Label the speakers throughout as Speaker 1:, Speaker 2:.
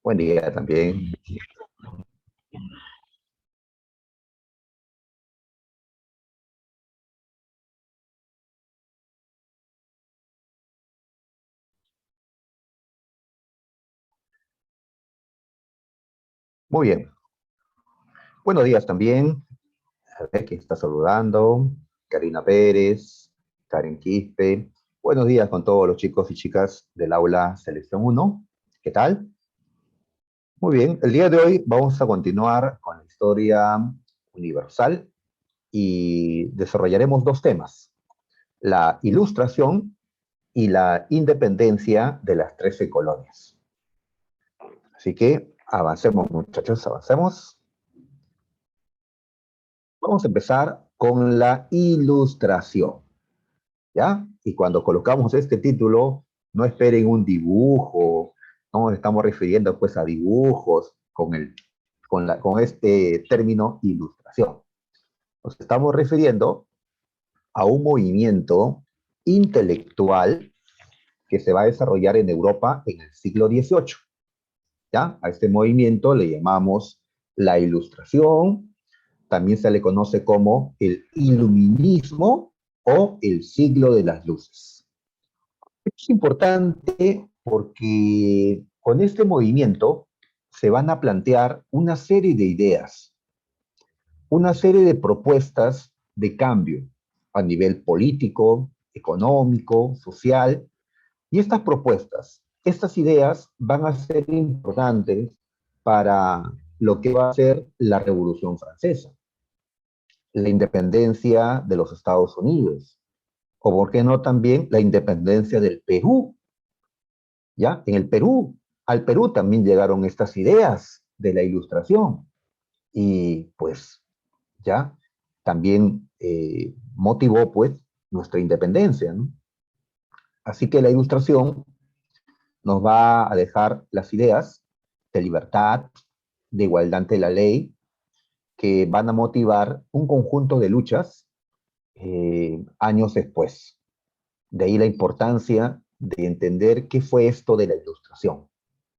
Speaker 1: Buen día también. Muy bien. Buenos días también. A ver quién está saludando. Karina Pérez, Karen Quispe. Buenos días con todos los chicos y chicas del aula Selección Uno. ¿Qué tal? Muy bien. El día de hoy vamos a continuar con la historia universal y desarrollaremos dos temas: la ilustración y la independencia de las 13 colonias. Así que avancemos, muchachos, avancemos. Vamos a empezar con la ilustración, ¿ya? Y cuando colocamos este título, no esperen un dibujo, no nos estamos refiriendo pues a dibujos con este término ilustración. Nos estamos refiriendo a un movimiento intelectual que se va a desarrollar en Europa en el siglo XVIII, ¿ya? A este movimiento le llamamos la ilustración. También se le conoce como el iluminismo o el siglo de las luces. Esto es importante porque con este movimiento se van a plantear una serie de ideas, una serie de propuestas de cambio a nivel político, económico, social. Y estas propuestas, estas ideas van a ser importantes para lo que va a ser la Revolución Francesa, la independencia de los Estados Unidos, o por qué no también la independencia del Perú, ¿ya? En el Perú, al Perú también llegaron estas ideas de la ilustración y pues ya también motivó pues nuestra independencia, ¿no? Así que la ilustración nos va a dejar las ideas de libertad, de igualdad ante la ley, que van a motivar un conjunto de luchas años después. De ahí la importancia de entender qué fue esto de la ilustración,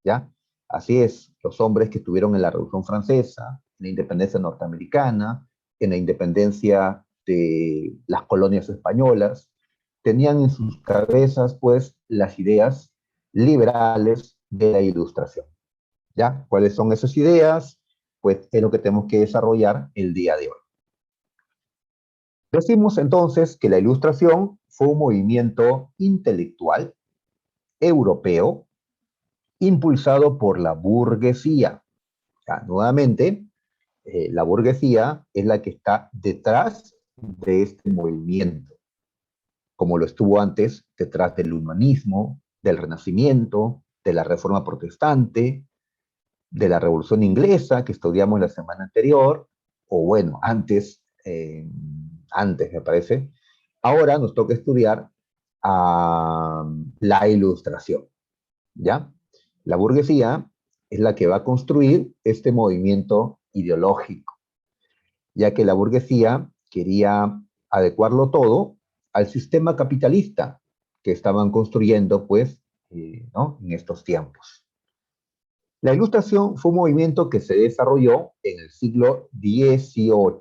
Speaker 1: ¿ya? Así es, los hombres que estuvieron en la Revolución Francesa, en la independencia norteamericana, en la independencia de las colonias españolas, tenían en sus cabezas, pues, las ideas liberales de la ilustración, ¿ya? ¿Cuáles son esas ideas? Pues es lo que tenemos que desarrollar el día de hoy. Decimos entonces que la ilustración fue un movimiento intelectual europeo impulsado por la burguesía. Ya, nuevamente, la burguesía es la que está detrás de este movimiento, como lo estuvo antes detrás del humanismo, del Renacimiento, de la Reforma Protestante, de la Revolución Inglesa que estudiamos la semana anterior, o bueno, antes me parece. Ahora nos toca estudiar la ilustración, ¿ya? La burguesía es la que va a construir este movimiento ideológico, ya que la burguesía quería adecuarlo todo al sistema capitalista que estaban construyendo, pues, ¿no? En estos tiempos. La Ilustración fue un movimiento que se desarrolló en el siglo XVIII.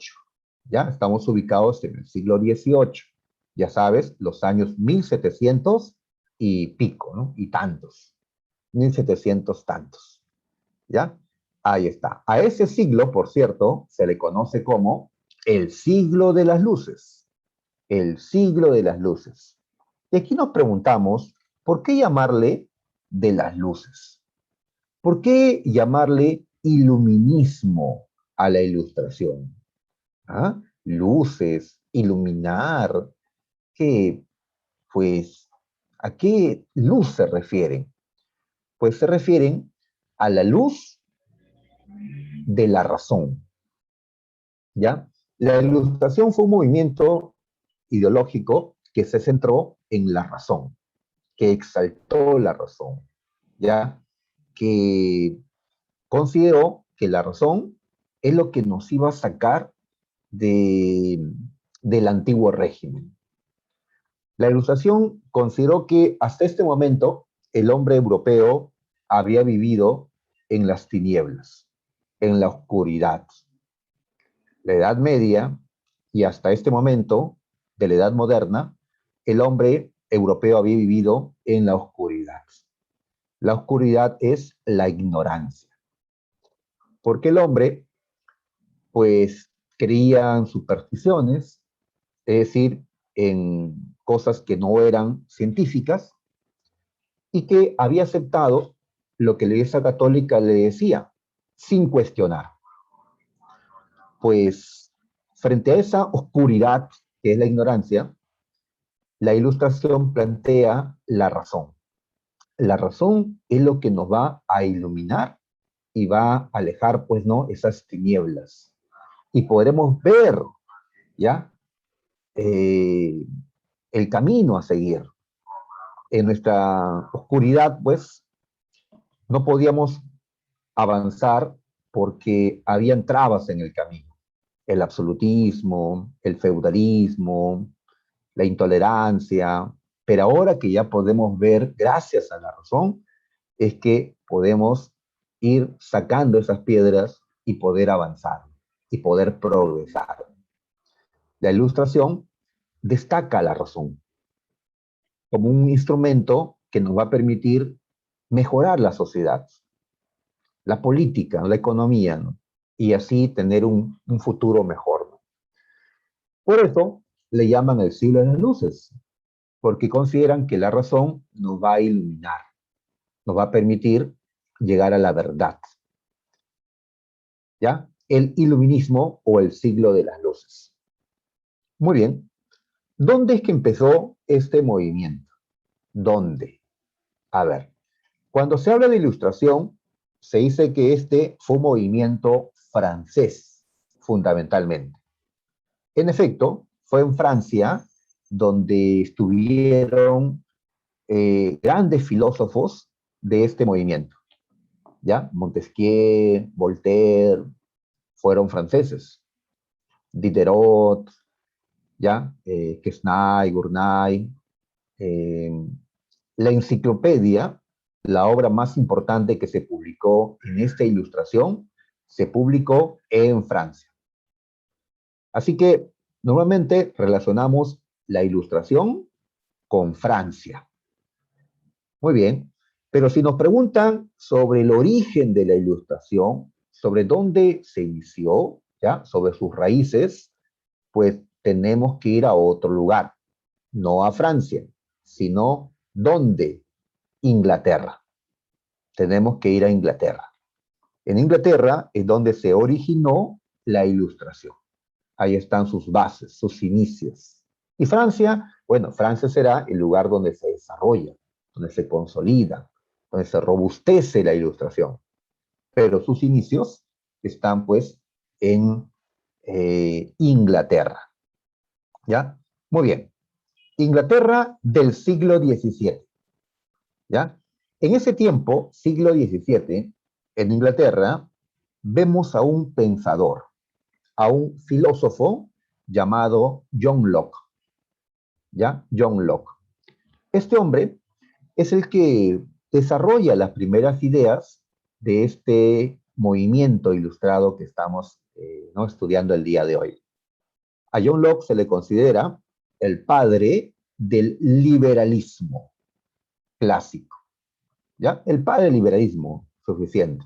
Speaker 1: Ya estamos ubicados en el siglo XVIII. Ya sabes, los años 1700 y pico, ¿no? Y tantos. 1700 tantos. ¿Ya? Ahí está. A ese siglo, por cierto, se le conoce como el siglo de las luces. El siglo de las luces. Y aquí nos preguntamos, ¿por qué llamarle de las luces? ¿Por qué llamarle iluminismo a la ilustración? ¿Ah? Luces, iluminar, ¿qué? Pues, ¿a qué luz se refieren? Pues se refieren a la luz de la razón, ¿ya? La ilustración fue un movimiento ideológico que se centró en la razón, que exaltó la razón, ¿ya? Que consideró que la razón es lo que nos iba a sacar de, del antiguo régimen. La Ilustración consideró que hasta este momento el hombre europeo había vivido en las tinieblas, en la oscuridad. La Edad Media y hasta este momento de la Edad Moderna, el hombre europeo había vivido en la oscuridad. La oscuridad es la ignorancia, porque el hombre, pues, creía en supersticiones, es decir, en cosas que no eran científicas, y que había aceptado lo que la Iglesia Católica le decía, sin cuestionar. Pues, frente a esa oscuridad que es la ignorancia, la Ilustración plantea la razón. La razón es lo que nos va a iluminar y va a alejar, pues, ¿no?, esas tinieblas. Y podremos ver, ¿ya?, eh, el camino a seguir. En nuestra oscuridad, pues, no podíamos avanzar porque habían trabas en el camino. El absolutismo, el feudalismo, la intolerancia. Pero ahora que ya podemos ver, gracias a la razón, es que podemos ir sacando esas piedras y poder avanzar y poder progresar. La Ilustración destaca la razón como un instrumento que nos va a permitir mejorar la sociedad, la política, la economía, ¿no?, y así tener un futuro mejor, ¿no? Por eso le llaman el siglo de las luces, porque consideran que la razón nos va a iluminar, nos va a permitir llegar a la verdad, ¿ya? El iluminismo o el siglo de las luces. Muy bien. ¿Dónde es que empezó este movimiento? ¿Dónde? A ver, cuando se habla de ilustración, se dice que este fue un movimiento francés, fundamentalmente. En efecto, fue en Francia donde estuvieron grandes filósofos de este movimiento, ¿ya? Montesquieu, Voltaire, fueron franceses. Diderot, ¿ya? Quesnay, Gournay. Eh, la enciclopedia, la obra más importante que se publicó en esta ilustración, se publicó en Francia. Así que normalmente relacionamos la ilustración con Francia. Muy bien, pero si nos preguntan sobre el origen de la ilustración, sobre dónde se inició, ¿ya?, sobre sus raíces, pues tenemos que ir a otro lugar, no a Francia, sino ¿dónde? Inglaterra. Tenemos que ir a Inglaterra. En Inglaterra es donde se originó la ilustración. Ahí están sus bases, sus inicios. Y Francia, bueno, Francia será el lugar donde se desarrolla, donde se consolida, donde se robustece la ilustración. Pero sus inicios están pues en Inglaterra. ¿Ya? Muy bien. Inglaterra del siglo XVII. ¿Ya? En ese tiempo, siglo XVII, en Inglaterra, vemos a un pensador, a un filósofo llamado John Locke. ¿Ya? John Locke. Este hombre es el que desarrolla las primeras ideas de este movimiento ilustrado que estamos ¿no?, estudiando el día de hoy. A John Locke se le considera el padre del liberalismo clásico, ¿ya? El padre del liberalismo, suficiente.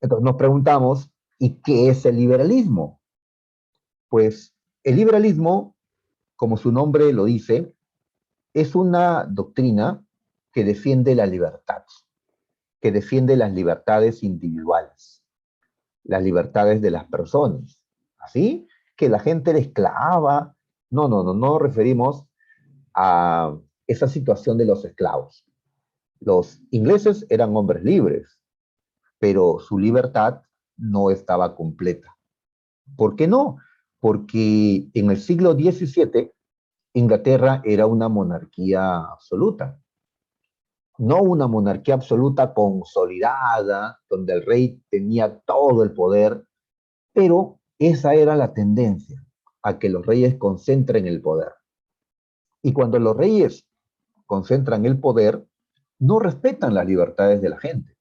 Speaker 1: Entonces nos preguntamos, ¿y qué es el liberalismo? Pues el liberalismo, como su nombre lo dice, es una doctrina que defiende la libertad, que defiende las libertades individuales, las libertades de las personas. ¿Así? Que la gente era esclava. No, no, no, no nos referimos a esa situación de los esclavos. Los ingleses eran hombres libres, pero su libertad no estaba completa. ¿Por qué no? Porque en el siglo XVII Inglaterra era una monarquía absoluta, no una monarquía absoluta consolidada, donde el rey tenía todo el poder, pero esa era la tendencia, a que los reyes concentren el poder. Y cuando los reyes concentran el poder, no respetan las libertades de la gente.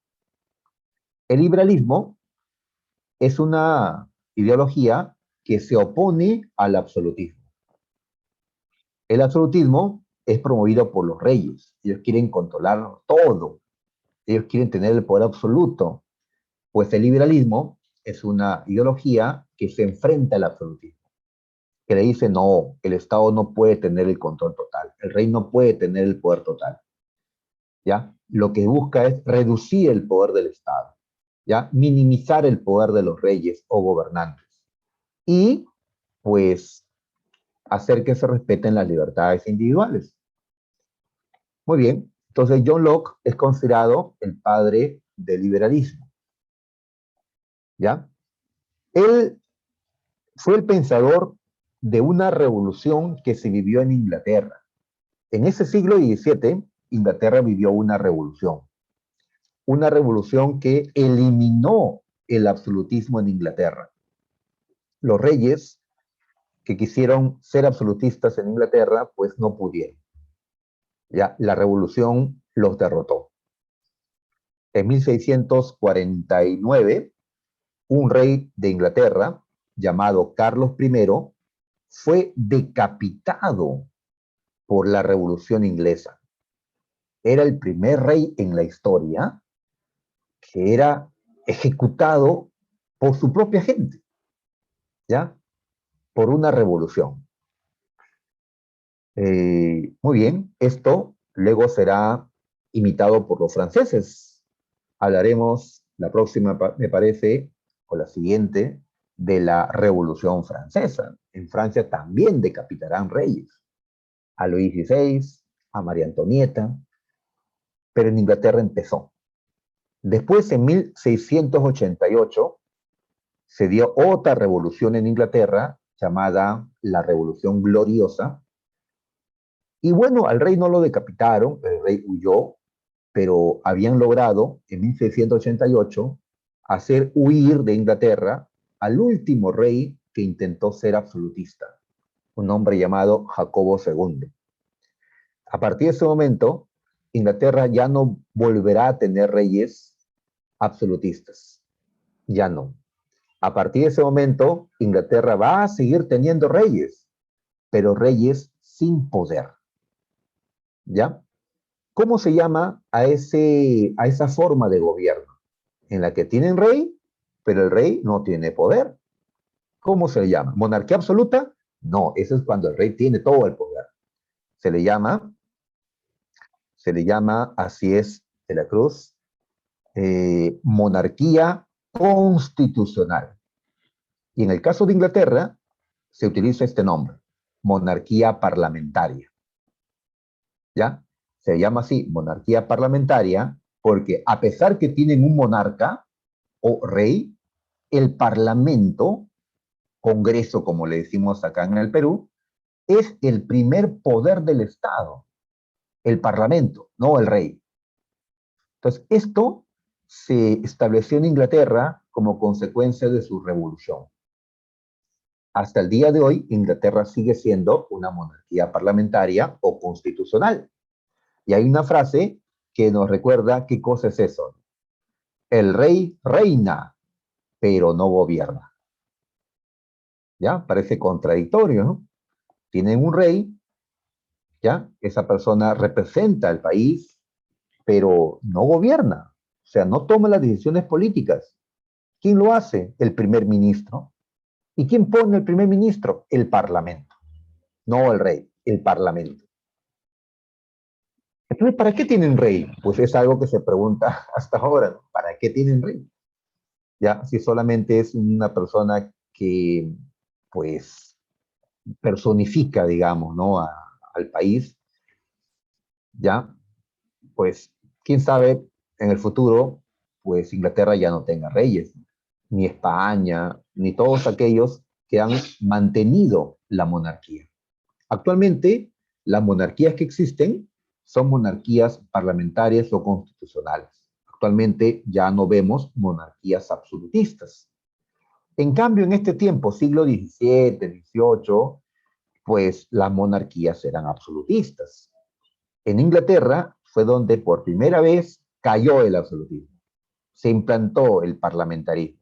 Speaker 1: El liberalismo es una ideología que se opone al absolutismo. El absolutismo es promovido por los reyes. Ellos quieren controlar todo. Ellos quieren tener el poder absoluto. Pues el liberalismo es una ideología que se enfrenta al absolutismo, que le dice, no, el Estado no puede tener el control total, el rey no puede tener el poder total, ¿ya? Lo que busca es reducir el poder del Estado, ¿ya? Minimizar el poder de los reyes o gobernantes y, pues, hacer que se respeten las libertades individuales. Muy bien, entonces John Locke es considerado el padre del liberalismo, ¿ya? Él fue el pensador de una revolución que se vivió en Inglaterra. En ese siglo XVII, Inglaterra vivió una revolución que eliminó el absolutismo en Inglaterra. Los reyes que quisieron ser absolutistas en Inglaterra, pues no pudieron. Ya, la revolución los derrotó. En 1649, un rey de Inglaterra llamado Carlos I fue decapitado por la Revolución Inglesa. Era el primer rey en la historia que era ejecutado por su propia gente, ¿ya? Por una revolución. Muy bien, esto luego será imitado por los franceses. Hablaremos la próxima, me parece, o la siguiente, de la Revolución Francesa. En Francia también decapitarán reyes. A Luis XVI, a María Antonieta, pero en Inglaterra empezó. Después, en 1688, se dio otra revolución en Inglaterra llamada la Revolución Gloriosa. Y bueno, al rey no lo decapitaron, el rey huyó, pero habían logrado en 1688 hacer huir de Inglaterra al último rey que intentó ser absolutista, un hombre llamado Jacobo II. A partir de ese momento, Inglaterra ya no volverá a tener reyes absolutistas, ya no. A partir de ese momento, Inglaterra va a seguir teniendo reyes, pero reyes sin poder, ¿ya? ¿Cómo se llama a esa forma de gobierno? En la que tienen rey, pero el rey no tiene poder. ¿Cómo se le llama? ¿Monarquía absoluta? No, eso es cuando el rey tiene todo el poder. Se le llama, así es, de la Cruz, monarquía constitucional. Y en el caso de Inglaterra, se utiliza este nombre, monarquía parlamentaria. ¿Ya? Se llama así, monarquía parlamentaria, porque a pesar que tienen un monarca o rey, el parlamento, congreso, como le decimos acá en el Perú, es el primer poder del Estado, el parlamento, no el rey. Entonces, esto se estableció en Inglaterra como consecuencia de su revolución. Hasta el día de hoy, Inglaterra sigue siendo una monarquía parlamentaria o constitucional. Y hay una frase que nos recuerda qué cosa es eso. El rey reina, pero no gobierna. ¿Ya? Parece contradictorio, ¿no? Tienen un rey, ¿ya? Esa persona representa al país, pero no gobierna. O sea, no toma las decisiones políticas. ¿Quién lo hace? El primer ministro. ¿Y quién pone el primer ministro? El parlamento. No el rey, el parlamento. Entonces, ¿para qué tienen rey? Pues es algo que se pregunta hasta ahora, ¿no? ¿Para qué tienen rey? Ya, si solamente es una persona que, pues, personifica, digamos, ¿no? Al país, ya, pues, quién sabe, en el futuro, pues Inglaterra ya no tenga reyes, ni España, ni todos aquellos que han mantenido la monarquía. Actualmente, las monarquías que existen son monarquías parlamentarias o constitucionales. Actualmente ya no vemos monarquías absolutistas. En cambio, en este tiempo, siglo XVII, XVIII, pues las monarquías eran absolutistas. En Inglaterra fue donde por primera vez cayó el absolutismo. se implantó el parlamentarismo.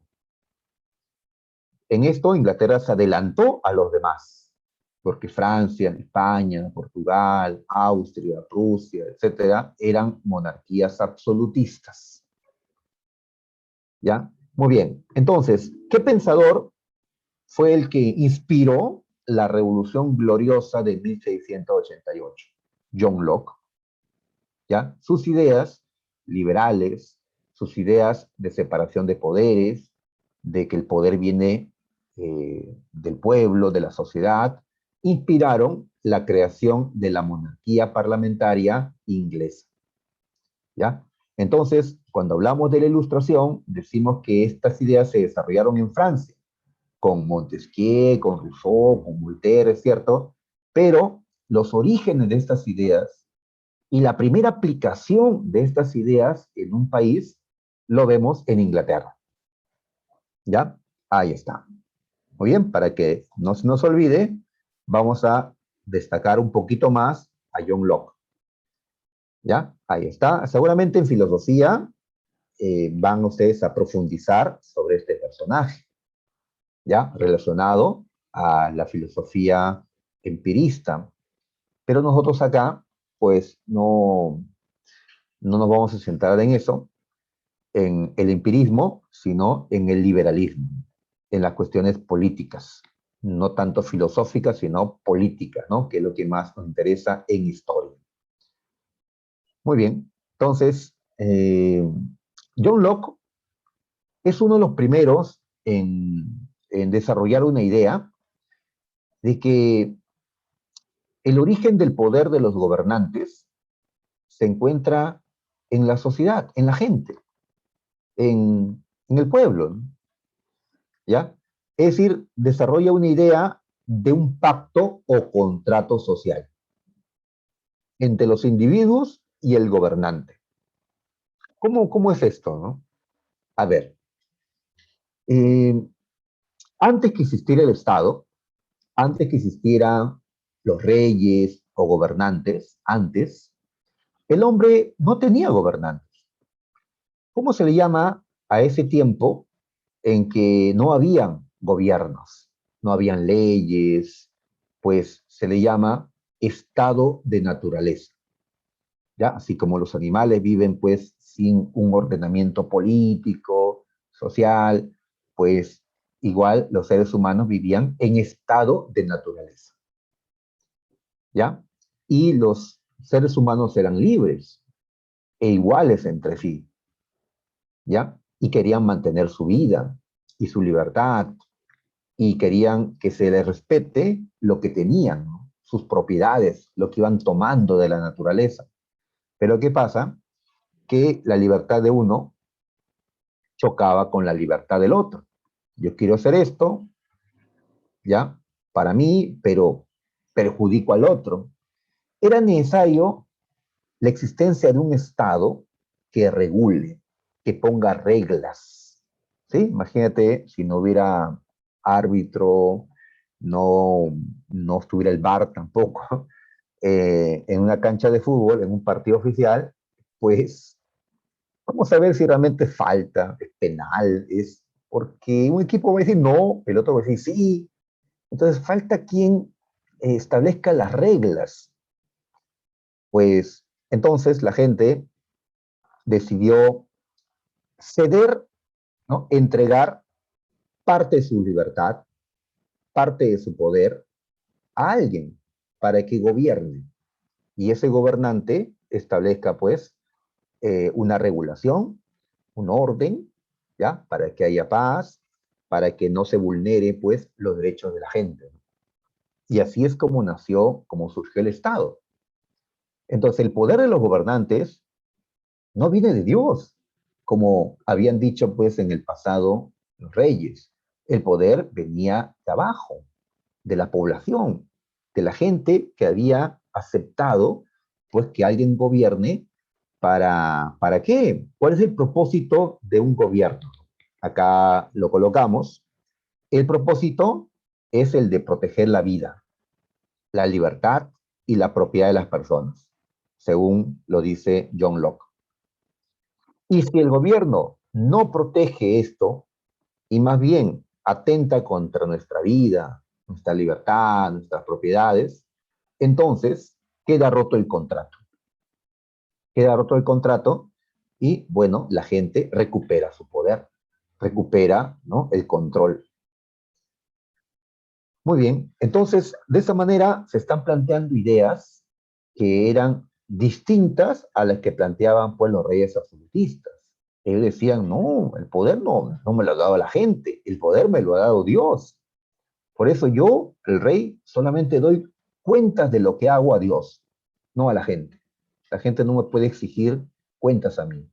Speaker 1: En esto Inglaterra se adelantó a los demás, porque Francia, España, Portugal, Austria, Rusia, etcétera, eran monarquías absolutistas. ¿Ya? Muy bien. Entonces, ¿qué pensador fue el que inspiró la Revolución Gloriosa de 1688? John Locke. ¿Ya? Sus ideas liberales, sus ideas de separación de poderes, de que el poder viene del pueblo, de la sociedad, inspiraron la creación de la monarquía parlamentaria inglesa. ¿Ya? Entonces, cuando hablamos de la Ilustración, decimos que estas ideas se desarrollaron en Francia, con Montesquieu, con Rousseau, con Voltaire, es cierto, pero los orígenes de estas ideas y la primera aplicación de estas ideas en un país lo vemos en Inglaterra. ¿Ya? Ahí está. Muy bien, para que no se nos olvide, vamos a destacar un poquito más a John Locke. ¿Ya? Ahí está. Seguramente en filosofía van ustedes a profundizar sobre este personaje, ¿ya? Relacionado a la filosofía empirista. Pero nosotros acá, pues no nos vamos a centrar en eso, en el empirismo, sino en el liberalismo, en las cuestiones políticas, no tanto filosóficas, sino políticas, ¿no? Que es lo que más nos interesa en historia. Muy bien, entonces, John Locke es uno de los primeros en desarrollar una idea de que el origen del poder de los gobernantes se encuentra en la sociedad, en la gente, en el pueblo, ¿no? ¿Ya? Es decir, desarrolla una idea de un pacto o contrato social entre los individuos y el gobernante. ¿Cómo es esto, no? A ver, eh, antes que existiera el Estado, antes que existieran los reyes o gobernantes, antes, el hombre no tenía gobernantes. ¿Cómo se le llama a ese tiempo en que no habían gobiernos, no habían leyes? Pues se le llama estado de naturaleza, ¿ya? Así como los animales viven pues sin un ordenamiento político, social, pues igual los seres humanos vivían en estado de naturaleza, ¿ya? Y los seres humanos eran libres e iguales entre sí, ¿ya? Y querían mantener su vida y su libertad y querían que se les respete lo que tenían, ¿no? Sus propiedades, lo que iban tomando de la naturaleza. Pero ¿qué pasa? Que la libertad de uno chocaba con la libertad del otro. Yo quiero hacer esto, ¿ya? Para mí, pero perjudico al otro. Era necesario la existencia de un Estado que regule, que ponga reglas, ¿sí? Imagínate si no hubiera árbitro, no, no estuviera el VAR tampoco, en una cancha de fútbol, en un partido oficial, pues vamos a ver si realmente falta, es penal, es porque un equipo va a decir no, el otro va a decir sí. Entonces falta quien establezca las reglas. Pues entonces la gente decidió ceder, ¿no? Entregar parte de su libertad, parte de su poder a alguien para que gobierne. Y ese gobernante establezca pues una regulación, un orden, ¿ya? Para que haya paz, para que no se vulnere pues los derechos de la gente. Y así es como nació, como surgió el Estado. Entonces el poder de los gobernantes no viene de Dios, como habían dicho pues en el pasado los reyes. El poder venía de abajo, de la población, de la gente que había aceptado pues que alguien gobierne. ¿Para qué? ¿Cuál es el propósito de un gobierno? Acá lo colocamos. El propósito es el de proteger la vida, la libertad y la propiedad de las personas, según lo dice John Locke. Y si el gobierno no protege esto y más bien atenta contra nuestra vida, nuestra libertad, nuestras propiedades, entonces queda roto el contrato. Queda roto el contrato y, bueno, la gente recupera su poder, recupera, ¿no?, el control. Muy bien, entonces, de esa manera se están planteando ideas que eran distintas a las que planteaban pues los reyes absolutistas. Ellos decían, no, el poder no me lo ha dado la gente, el poder me lo ha dado Dios. Por eso yo, el rey, solamente doy cuentas de lo que hago a Dios, no a la gente. La gente no me puede exigir cuentas a mí.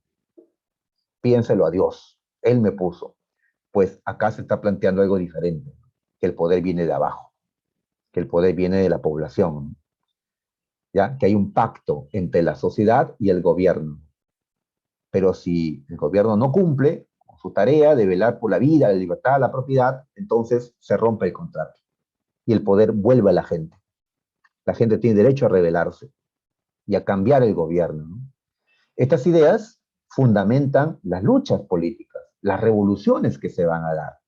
Speaker 1: Piénselo a Dios. Él me puso. Pues acá se está planteando algo diferente, que el poder viene de abajo, que el poder viene de la población, ¿ya? Que hay un pacto entre la sociedad y el gobierno. Pero si el gobierno no cumple con su tarea de velar por la vida, la libertad, la propiedad, entonces se rompe el contrato y el poder vuelve a la gente. La gente tiene derecho a rebelarse y a cambiar el gobierno, ¿no? Estas ideas fundamentan las luchas políticas, las revoluciones que se van a dar.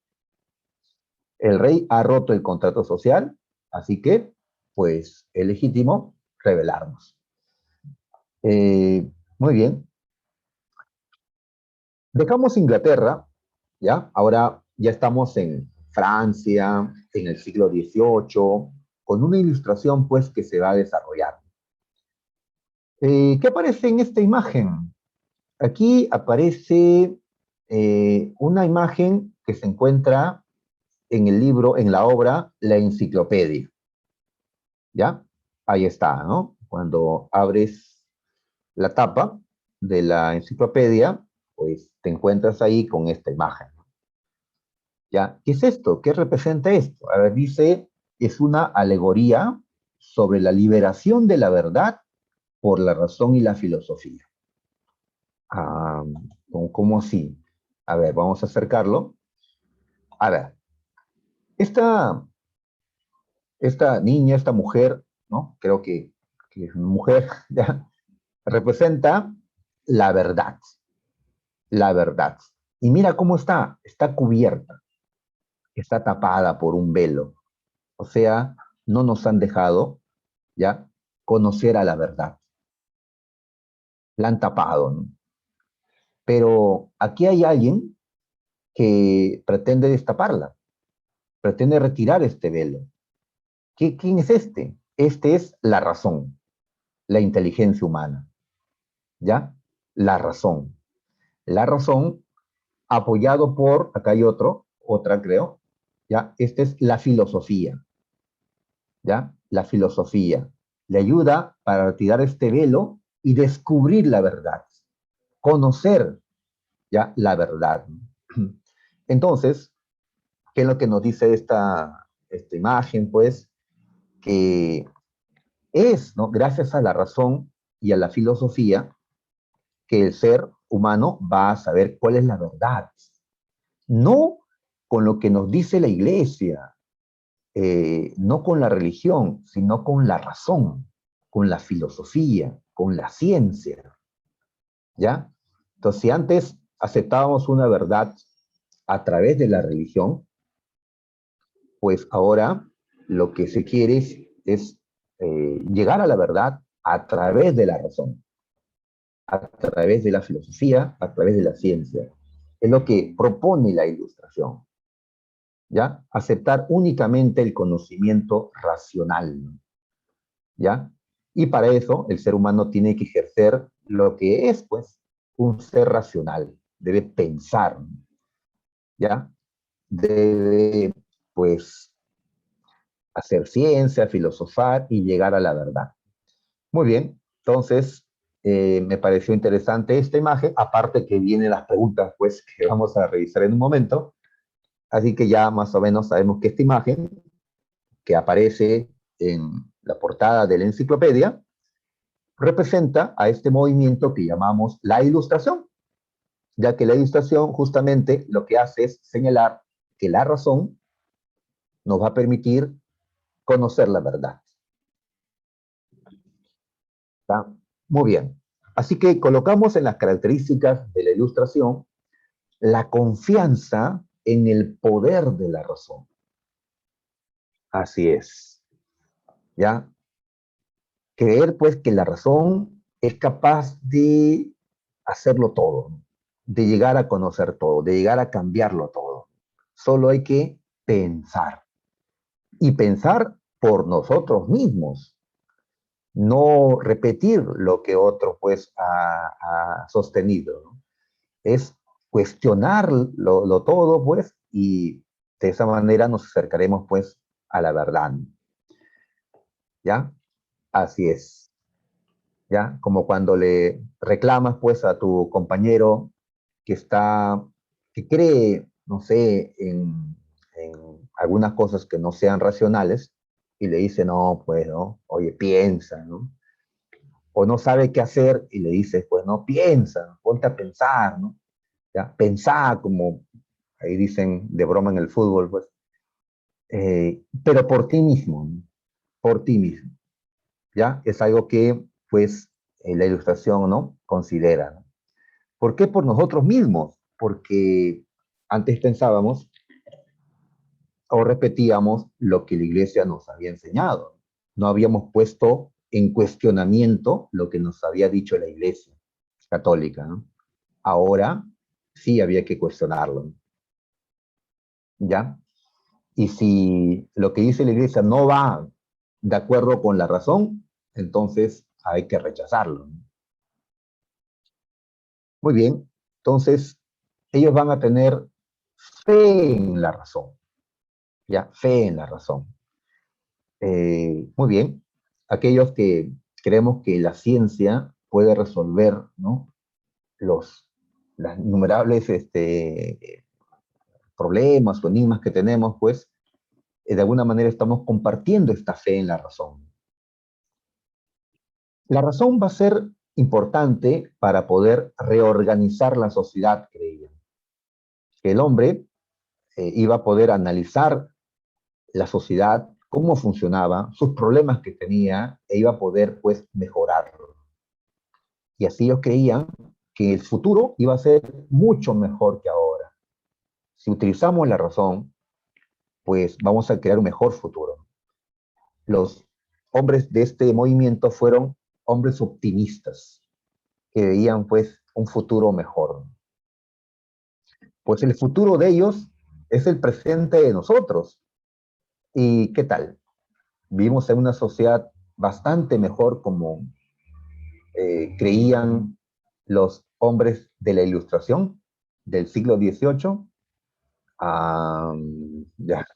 Speaker 1: El rey ha roto el contrato social, así que, pues, es legítimo rebelarnos. Muy bien. Dejamos Inglaterra, ¿ya? Ahora ya estamos en Francia, en el siglo XVIII, con una ilustración, pues, que se va a desarrollar. ¿Qué aparece en esta imagen? Aquí aparece una imagen que se encuentra en el libro, en la obra, La Enciclopedia. ¿Ya? Ahí está, ¿no? Cuando abres la tapa de la enciclopedia, pues te encuentras ahí con esta imagen. ¿Ya? ¿Qué es esto? ¿Qué representa esto? A ver, dice, es una alegoría sobre la liberación de la verdad por la razón y la filosofía. Ah, ¿cómo así? A ver, vamos a acercarlo. A ver, esta, esta niña, esta mujer, ¿no? Creo que es una mujer, ¿ya? Representa la verdad, la verdad. Y mira cómo está cubierta, está tapada por un velo. O sea, no nos han dejado, ¿ya?, conocer a la verdad. La han tapado, ¿no? Pero aquí hay alguien que pretende destaparla, pretende retirar este velo. ¿Quién es este? Este es la razón, la inteligencia humana, ¿ya? La razón. La razón apoyado por, acá hay otra creo, ¿ya? Esta es la filosofía, ¿ya? La filosofía. Le ayuda para retirar este velo y descubrir la verdad, conocer, ¿ya?, la verdad. Entonces, ¿qué es lo que nos dice esta imagen? Pues que es, ¿no?, gracias a la razón y a la filosofía que el ser humano va a saber cuál es la verdad. No con lo que nos dice la iglesia, no con la religión, sino con la razón, con la filosofía, con la ciencia, ¿ya? Entonces, si antes aceptábamos una verdad a través de la religión, pues ahora lo que se quiere es llegar a la verdad a través de la razón, a través de la filosofía, a través de la ciencia. Es lo que propone la ilustración. ¿Ya? Aceptar únicamente el conocimiento racional, ¿ya? Y para eso el ser humano tiene que ejercer lo que es, pues, un ser racional. Debe pensar, ¿ya? Debe, pues, hacer ciencia, filosofar y llegar a la verdad. Muy bien, entonces me pareció interesante esta imagen, aparte que vienen las preguntas, pues, que vamos a revisar en un momento. Así que ya más o menos sabemos que esta imagen que aparece en la portada de la enciclopedia, representa a este movimiento que llamamos la ilustración, ya que la ilustración justamente lo que hace es señalar que la razón nos va a permitir conocer la verdad. ¿Está? Muy bien. Así que colocamos en las características de la ilustración la confianza en el poder de la razón. Así es, ¿ya? Creer pues que la razón es capaz de hacerlo todo, ¿no? De llegar a conocer todo, de llegar a cambiarlo todo. Solo hay que pensar y pensar por nosotros mismos, no repetir lo que otro pues ha sostenido, ¿no? Es cuestionar lo todo pues y de esa manera nos acercaremos pues a la verdad, ¿ya? Así es. ¿Ya? Como cuando le reclamas pues a tu compañero que está, que cree, no sé, en algunas cosas que no sean racionales y le dice, no, pues, ¿no? Oye, piensa, ¿no? O no sabe qué hacer y le dices, pues, no, piensa, ponte a pensar, ¿no? ¿Ya? Pensá, como ahí dicen de broma en el fútbol, pues, pero por ti mismo, ¿no? Por ti mismo. ¿Ya? Es algo que, pues, la ilustración, ¿no? Considera, ¿no? ¿Por qué por nosotros mismos? Porque antes pensábamos o repetíamos lo que la iglesia nos había enseñado. No habíamos puesto en cuestionamiento lo que nos había dicho la iglesia católica, ¿no? Ahora sí había que cuestionarlo, ¿ya? Y si lo que dice la iglesia no va de acuerdo con la razón, entonces hay que rechazarlo. Muy bien, entonces ellos van a tener fe en la razón, ya, fe en la razón. Muy bien, aquellos que creemos que la ciencia puede resolver, ¿no? los, las innumerables problemas o enigmas que tenemos, pues de alguna manera estamos compartiendo esta fe en la razón. La razón va a ser importante para poder reorganizar la sociedad, creían. Que el hombre iba a poder analizar la sociedad, cómo funcionaba, sus problemas que tenía, e iba a poder, pues, mejorarlo. Y así ellos creían que el futuro iba a ser mucho mejor que ahora. Si utilizamos la razón, pues vamos a crear un mejor futuro. Los hombres de este movimiento fueron hombres optimistas, que veían, pues, un futuro mejor. Pues el futuro de ellos es el presente de nosotros. ¿Y qué tal? Vivimos en una sociedad bastante mejor como creían los hombres de la Ilustración del siglo XVIII. Ya,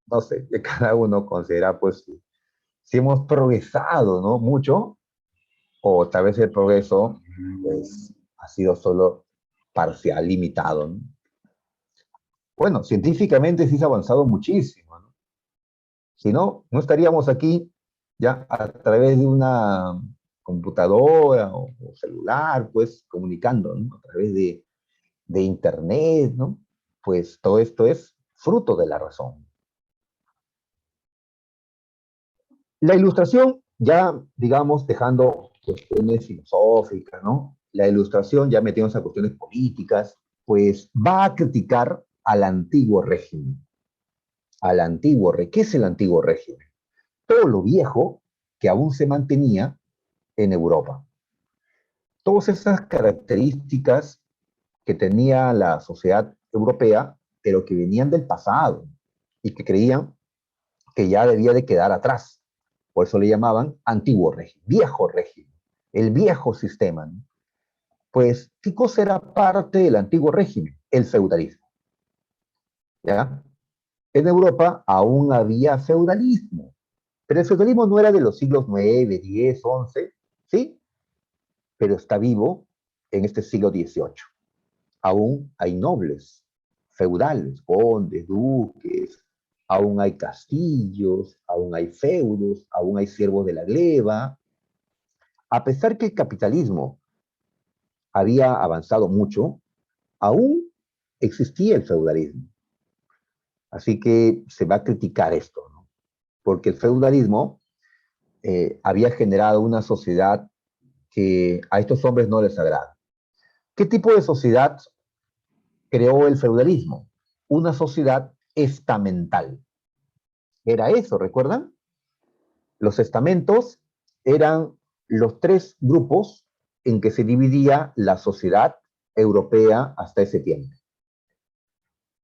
Speaker 1: no sé, que cada uno considera, pues, si hemos progresado, ¿no? Mucho, o tal vez el progreso, pues, ha sido solo parcial, limitado, ¿no? Bueno, científicamente sí se ha avanzado muchísimo, ¿no? Si no, no estaríamos aquí ya a través de una computadora o celular, pues, comunicando, ¿no? A través de Internet, ¿no? Pues todo esto es fruto de la razón. La ilustración, ya, digamos, dejando cuestiones filosóficas, ¿no? La ilustración, ya metiéndose a cuestiones políticas, pues va a criticar al antiguo régimen. Al antiguo régimen. ¿Qué es el antiguo régimen? Todo lo viejo que aún se mantenía en Europa. Todas esas características que tenía la sociedad europea, pero que venían del pasado y que creían que ya debía de quedar atrás. Por eso le llamaban antiguo régimen, viejo régimen, el viejo sistema, ¿no? Pues, ¿qué cosa era parte del antiguo régimen? El feudalismo, ¿ya? En Europa aún había feudalismo, pero el feudalismo no era de los siglos 9, 10, 11, ¿sí? Pero está vivo en este siglo XVIII. Aún hay nobles, feudales, condes, duques, aún hay castillos, aún hay feudos, aún hay siervos de la gleba. A pesar que el capitalismo había avanzado mucho, aún existía el feudalismo. Así que se va a criticar esto, ¿no? Porque el feudalismo había generado una sociedad que a estos hombres no les agrada. ¿Qué tipo de sociedad creó el feudalismo, una sociedad estamental. Era eso, ¿recuerdan? Los estamentos eran los tres grupos en que se dividía la sociedad europea hasta ese tiempo.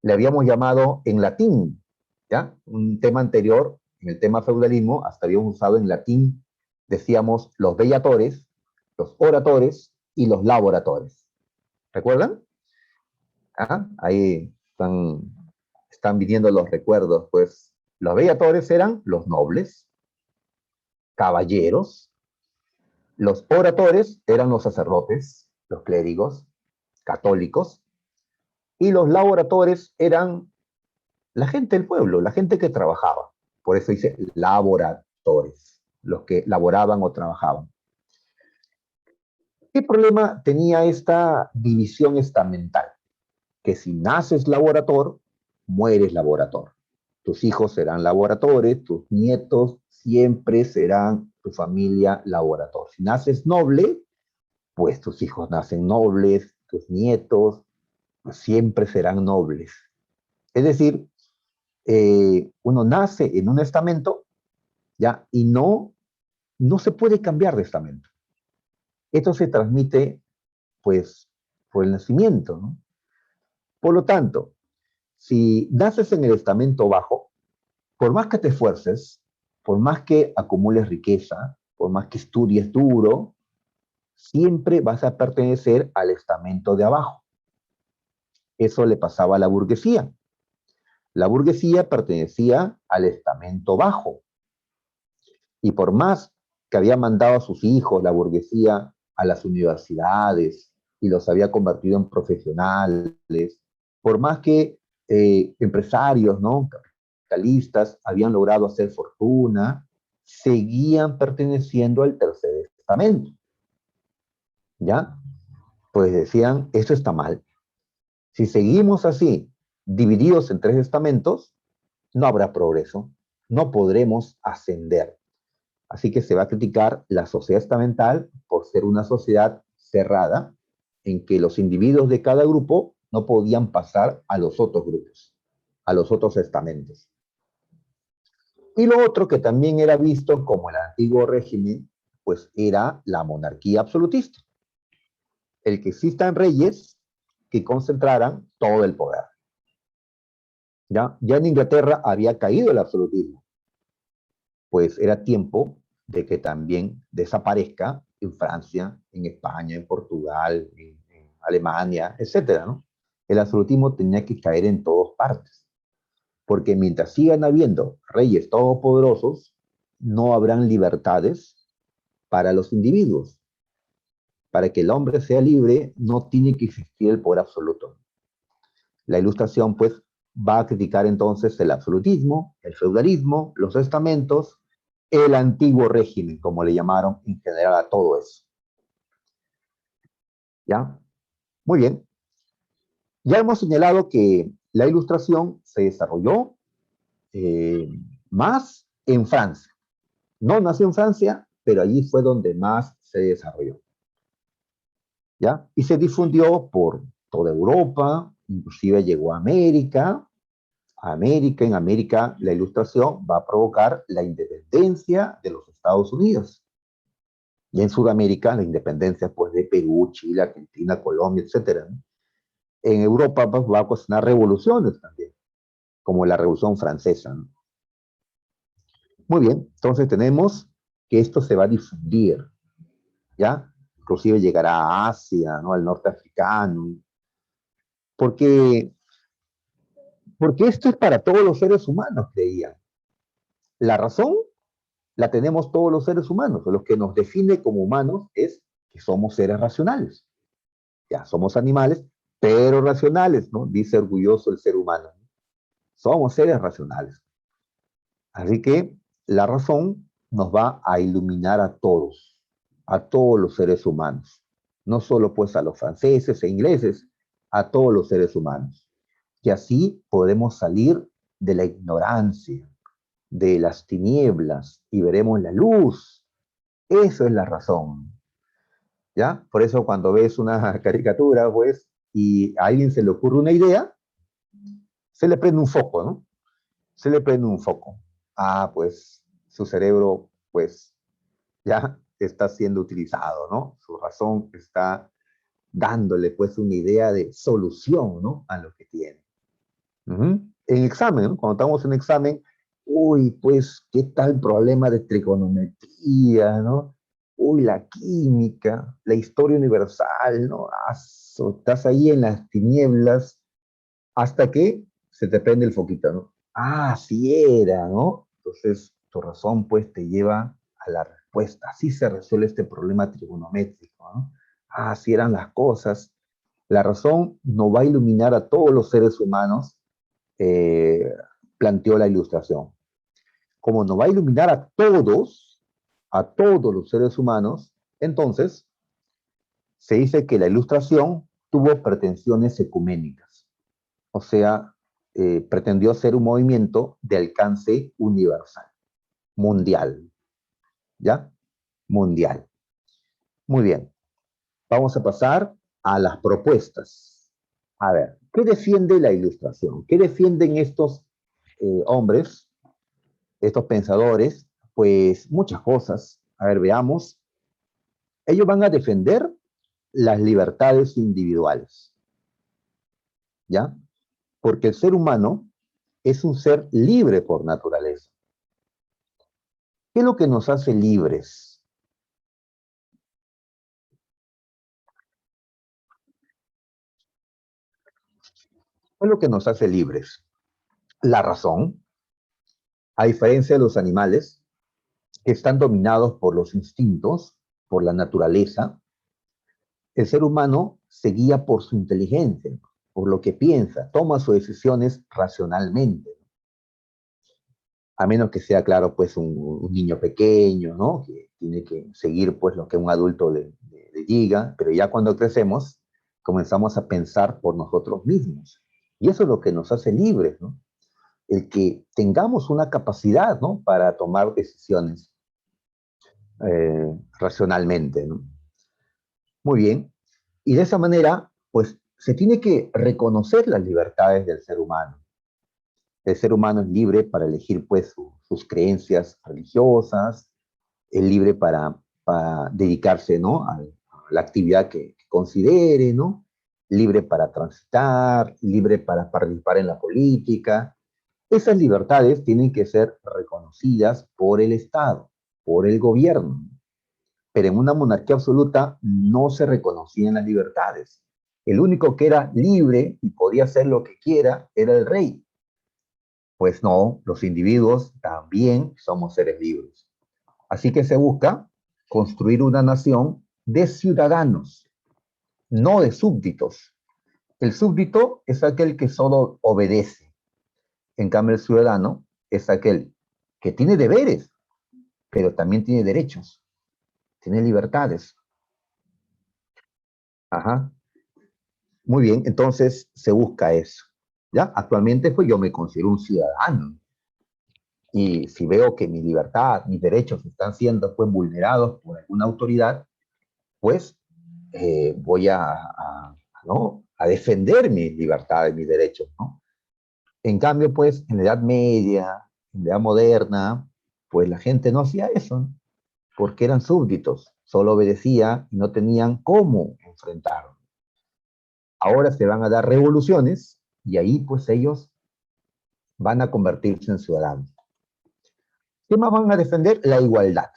Speaker 1: Le habíamos llamado en latín, ¿ya? Un tema anterior, en el tema feudalismo, hasta habíamos usado en latín, decíamos los bellatores, los oratores y los laboratores. ¿Recuerdan? ¿Ah? Ahí están viniendo los recuerdos, pues los bellatores eran los nobles, caballeros, los oradores eran los sacerdotes, los clérigos, católicos, y los laboratores eran la gente del pueblo, la gente que trabajaba. Por eso dice laboratores, los que laboraban o trabajaban. ¿Qué problema tenía esta división estamental? Que si naces laborator, mueres laborator. Tus hijos serán laboratores, tus nietos siempre serán tu familia laborator. Si naces noble, pues tus hijos nacen nobles, tus nietos pues, siempre serán nobles. Es decir, uno nace en un estamento, ¿ya? Y no se puede cambiar de estamento. Esto se transmite, pues, por el nacimiento, ¿no? Por lo tanto, si naces en el estamento bajo, por más que te esfuerces, por más que acumules riqueza, por más que estudies duro, siempre vas a pertenecer al estamento de abajo. Eso le pasaba a la burguesía. La burguesía pertenecía al estamento bajo. Y por más que había mandado a sus hijos, la burguesía, a las universidades y los había convertido en profesionales, por más que empresarios, ¿no? Capitalistas habían logrado hacer fortuna, seguían perteneciendo al tercer estamento. ¿Ya? Pues decían, esto está mal. Si seguimos así, divididos en tres estamentos, no habrá progreso, no podremos ascender. Así que se va a criticar la sociedad estamental por ser una sociedad cerrada, en que los individuos de cada grupo no podían pasar a los otros grupos, a los otros estamentos. Y lo otro que también era visto como el antiguo régimen, pues era la monarquía absolutista. El que existan reyes que concentraran todo el poder. Ya en Inglaterra había caído el absolutismo, pues era tiempo de que también desaparezca en Francia, en España, en Portugal, en Alemania, etcétera, ¿no? El absolutismo tenía que caer en todas partes, porque mientras sigan habiendo reyes todopoderosos, no habrán libertades para los individuos. Para que el hombre sea libre, no tiene que existir el poder absoluto. La Ilustración, pues, va a criticar entonces el absolutismo, el feudalismo, los estamentos, el antiguo régimen, como le llamaron en general a todo eso. ¿Ya? Muy bien. Ya hemos señalado que la Ilustración se desarrolló más en Francia. No nació en Francia, pero allí fue donde más se desarrolló. ¿Ya? Y se difundió por toda Europa, inclusive llegó a América. En América la Ilustración va a provocar la independencia de los Estados Unidos. Y en Sudamérica la independencia pues, de Perú, Chile, Argentina, Colombia, etc. En Europa pues, va a ocasionar revoluciones también, como la Revolución Francesa, ¿no? Muy bien, entonces tenemos que esto se va a difundir, ¿ya? Inclusive llegará a Asia, ¿no? Al norte africano, porque, porque esto es para todos los seres humanos, creían. La razón la tenemos todos los seres humanos. Lo que nos define como humanos es que somos seres racionales. Ya, somos animales, pero racionales, ¿no? Dice orgulloso el ser humano. Somos seres racionales. Así que la razón nos va a iluminar a todos los seres humanos. No solo pues a los franceses e ingleses, a todos los seres humanos. Y así podemos salir de la ignorancia, de las tinieblas y veremos la luz. Eso es la razón. ¿Ya? Por eso cuando ves una caricatura, pues, y a alguien se le ocurre una idea, se le prende un foco, ¿no? Se le prende un foco. Ah, pues su cerebro, pues ya está siendo utilizado, ¿no? Su razón está dándole pues una idea de solución, ¿no? A lo que tiene. En examen, ¿no? Cuando estamos en examen, uy, pues, ¿qué tal problema de trigonometría, ¿no? Uy, la química, la historia universal, ¿no? Estás ahí en las tinieblas hasta que se te prende el foquito, ¿no? Ah, sí era, ¿no? Entonces, tu razón, pues, te lleva a la respuesta. Así se resuelve este problema trigonométrico, ¿no? Ah, así eran las cosas. La razón no va a iluminar a todos los seres humanos, eh, planteó la ilustración. Como no va a iluminar a todos los seres humanos, entonces se dice que la ilustración tuvo pretensiones ecuménicas, o sea, pretendió ser un movimiento de alcance universal, mundial, ¿ya? Mundial. Muy bien, vamos a pasar a las propuestas. A ver, ¿qué defiende la ilustración? ¿Qué defienden estos hombres, estos pensadores? Pues muchas cosas. A ver, veamos. Ellos van a defender las libertades individuales, ¿ya? Porque el ser humano es un ser libre por naturaleza. ¿Qué es lo que nos hace libres? ¿Qué es lo que nos hace libres? La razón, a diferencia de los animales que están dominados por los instintos, por la naturaleza, el ser humano se guía por su inteligencia, por lo que piensa, toma sus decisiones racionalmente, a menos que sea, claro, pues un niño pequeño, ¿no? Que tiene que seguir pues lo que un adulto le diga, pero ya cuando crecemos comenzamos a pensar por nosotros mismos. Y eso es lo que nos hace libres, ¿no? El que tengamos una capacidad, ¿no? Para tomar decisiones racionalmente, ¿no? Muy bien. Y de esa manera, pues se tiene que reconocer las libertades del ser humano. El ser humano es libre para elegir pues sus creencias religiosas, es libre para dedicarse, ¿no? A la actividad que considere, ¿no? Libre para transitar, libre para participar en la política. Esas libertades tienen que ser reconocidas por el Estado, por el gobierno. Pero en una monarquía absoluta no se reconocían las libertades. El único que era libre y podía hacer lo que quiera era el rey. Pues no, los individuos también somos seres libres. Así que se busca construir una nación de ciudadanos, no de súbditos. El súbdito es aquel que solo obedece. En cambio, el ciudadano es aquel que tiene deberes, pero también tiene derechos, tiene libertades. Ajá. Muy bien, entonces se busca eso. ¿Ya? Actualmente, pues yo me considero un ciudadano. Y si veo que mi libertad, mis derechos están siendo pues vulnerados por alguna autoridad, pues voy ¿no? A defender mis libertades, mis derechos, ¿no? En cambio, pues en la Edad Media, en la Edad Moderna, pues la gente no hacía eso, ¿no? Porque eran súbditos, solo obedecía y no tenían cómo enfrentarlo. Ahora se van a dar revoluciones y ahí pues ellos van a convertirse en ciudadanos. ¿Qué más van a defender? La igualdad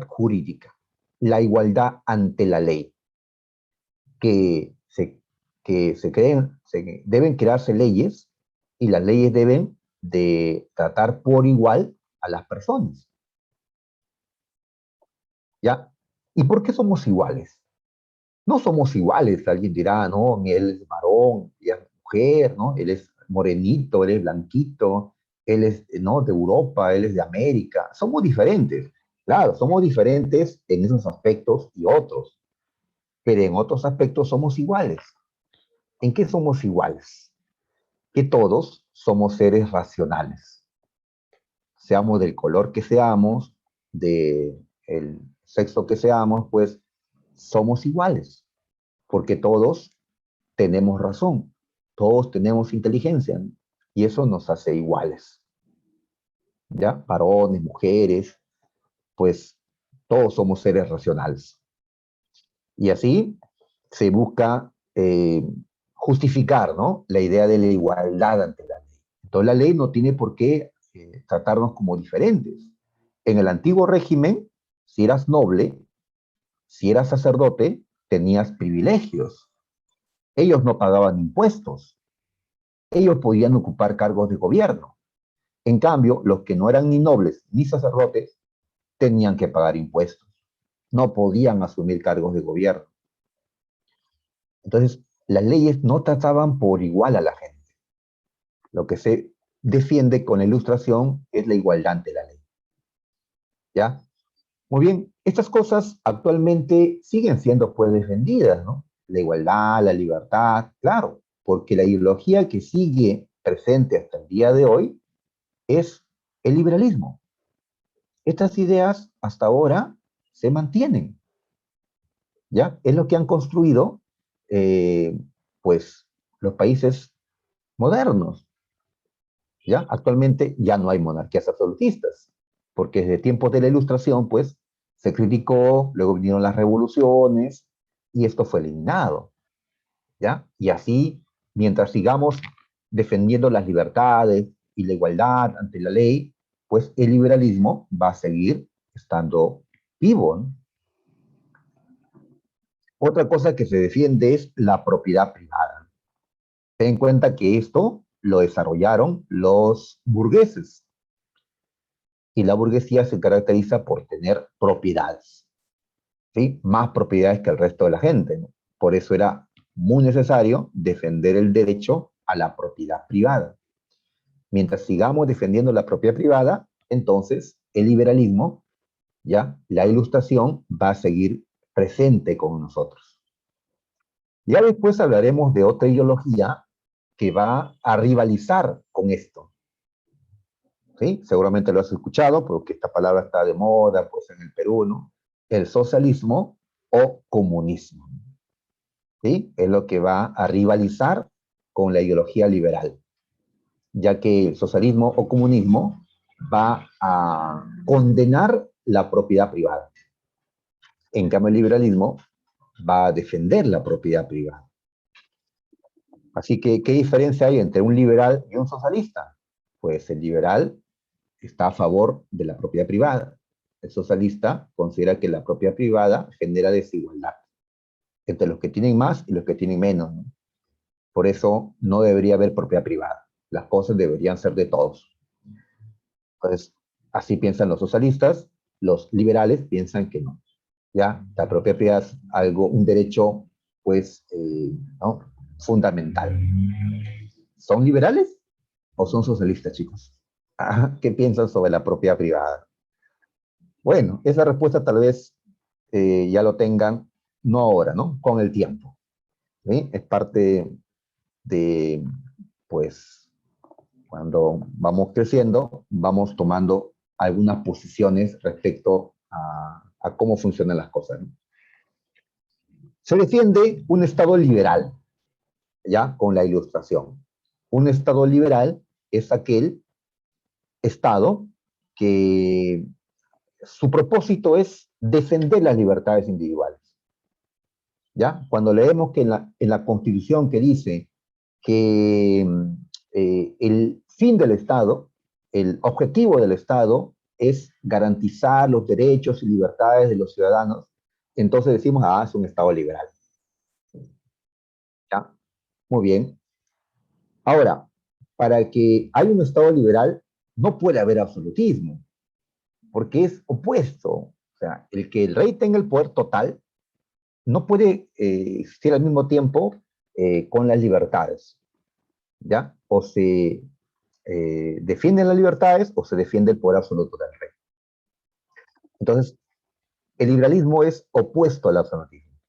Speaker 1: jurídica, la igualdad ante la ley, que se, que se creen, deben crearse leyes y las leyes deben de tratar por igual a las personas, ¿ya? ¿Y por qué somos iguales? No somos iguales, alguien dirá, no, él es varón, ella es mujer, ¿no? Él es morenito, él es blanquito, él es, ¿no? De Europa, él es de América. Somos diferentes, claro, somos diferentes en esos aspectos y otros, pero en otros aspectos somos iguales. ¿En qué somos iguales? Que todos somos seres racionales. Seamos del color que seamos, del sexo que seamos, pues somos iguales, porque todos tenemos razón, todos tenemos inteligencia, ¿no? Y eso nos hace iguales, ¿ya? Varones, mujeres, pues todos somos seres racionales. Y así se busca justificar, ¿no?, la idea de la igualdad ante la ley. Entonces la ley no tiene por qué tratarnos como diferentes. En el antiguo régimen, si eras noble, si eras sacerdote, tenías privilegios. Ellos no pagaban impuestos. Ellos podían ocupar cargos de gobierno. En cambio, los que no eran ni nobles ni sacerdotes tenían que pagar impuestos. No podían asumir cargos de gobierno. Entonces, las leyes no trataban por igual a la gente. Lo que se defiende con la ilustración es la igualdad ante la ley. ¿Ya? Muy bien, estas cosas actualmente siguen siendo pues defendidas, ¿no? La igualdad, la libertad, claro, porque la ideología que sigue presente hasta el día de hoy es el liberalismo. Estas ideas hasta ahora se mantienen, ¿ya? Es lo que han construido, eh, pues, los países modernos, ¿ya? Actualmente ya no hay monarquías absolutistas, porque desde tiempos de la Ilustración, pues, se criticó, luego vinieron las revoluciones, y esto fue eliminado, ¿ya? Y así, mientras sigamos defendiendo las libertades y la igualdad ante la ley, pues el liberalismo va a seguir estando vivo, ¿no? Otra cosa que se defiende es la propiedad privada. Ten en cuenta que esto lo desarrollaron los burgueses, y la burguesía se caracteriza por tener propiedades, ¿sí? Más propiedades que el resto de la gente, ¿no? Por eso era muy necesario defender el derecho a la propiedad privada. Mientras sigamos defendiendo la propiedad privada, entonces el liberalismo, ya, la ilustración va a seguir presente con nosotros. Ya después hablaremos de otra ideología que va a rivalizar con esto, ¿sí? Seguramente lo has escuchado, porque esta palabra está de moda, pues, en el Perú, ¿no? El socialismo o comunismo, ¿sí? Es lo que va a rivalizar con la ideología liberal, ya que el socialismo o comunismo va a condenar la propiedad privada. En cambio, el liberalismo va a defender la propiedad privada. Así que, ¿qué diferencia hay entre un liberal y un socialista? Pues el liberal está a favor de la propiedad privada. El socialista considera que la propiedad privada genera desigualdad entre los que tienen más y los que tienen menos, ¿no? Por eso no debería haber propiedad privada. Las cosas deberían ser de todos. Entonces, así piensan los socialistas. Los liberales piensan que no. ¿Ya? La propiedad privada es algo, un derecho, pues, ¿no?, fundamental. ¿Son liberales o son socialistas, chicos? ¿Qué piensan sobre la propiedad privada? Bueno, esa respuesta tal vez ya lo tengan, no ahora, ¿no? Con el tiempo, ¿sí? Es parte de, pues, cuando vamos creciendo, vamos tomando algunas posiciones respecto a cómo funcionan las cosas, ¿no? Se defiende un Estado liberal, ¿ya? Con la ilustración. Un Estado liberal es aquel Estado que su propósito es defender las libertades individuales, ¿ya? Cuando leemos que en la Constitución que dice que el fin del Estado, el objetivo del Estado es garantizar los derechos y libertades de los ciudadanos, entonces decimos, es un Estado liberal, ¿ya? Muy bien. Ahora, para que haya un Estado liberal, no puede haber absolutismo, porque es opuesto. O sea, el que el rey tenga el poder total no puede existir al mismo tiempo con las libertades, ¿ya? O se defienden las libertades o se defiende el poder absoluto del rey. Entonces, el liberalismo es opuesto al absolutismo,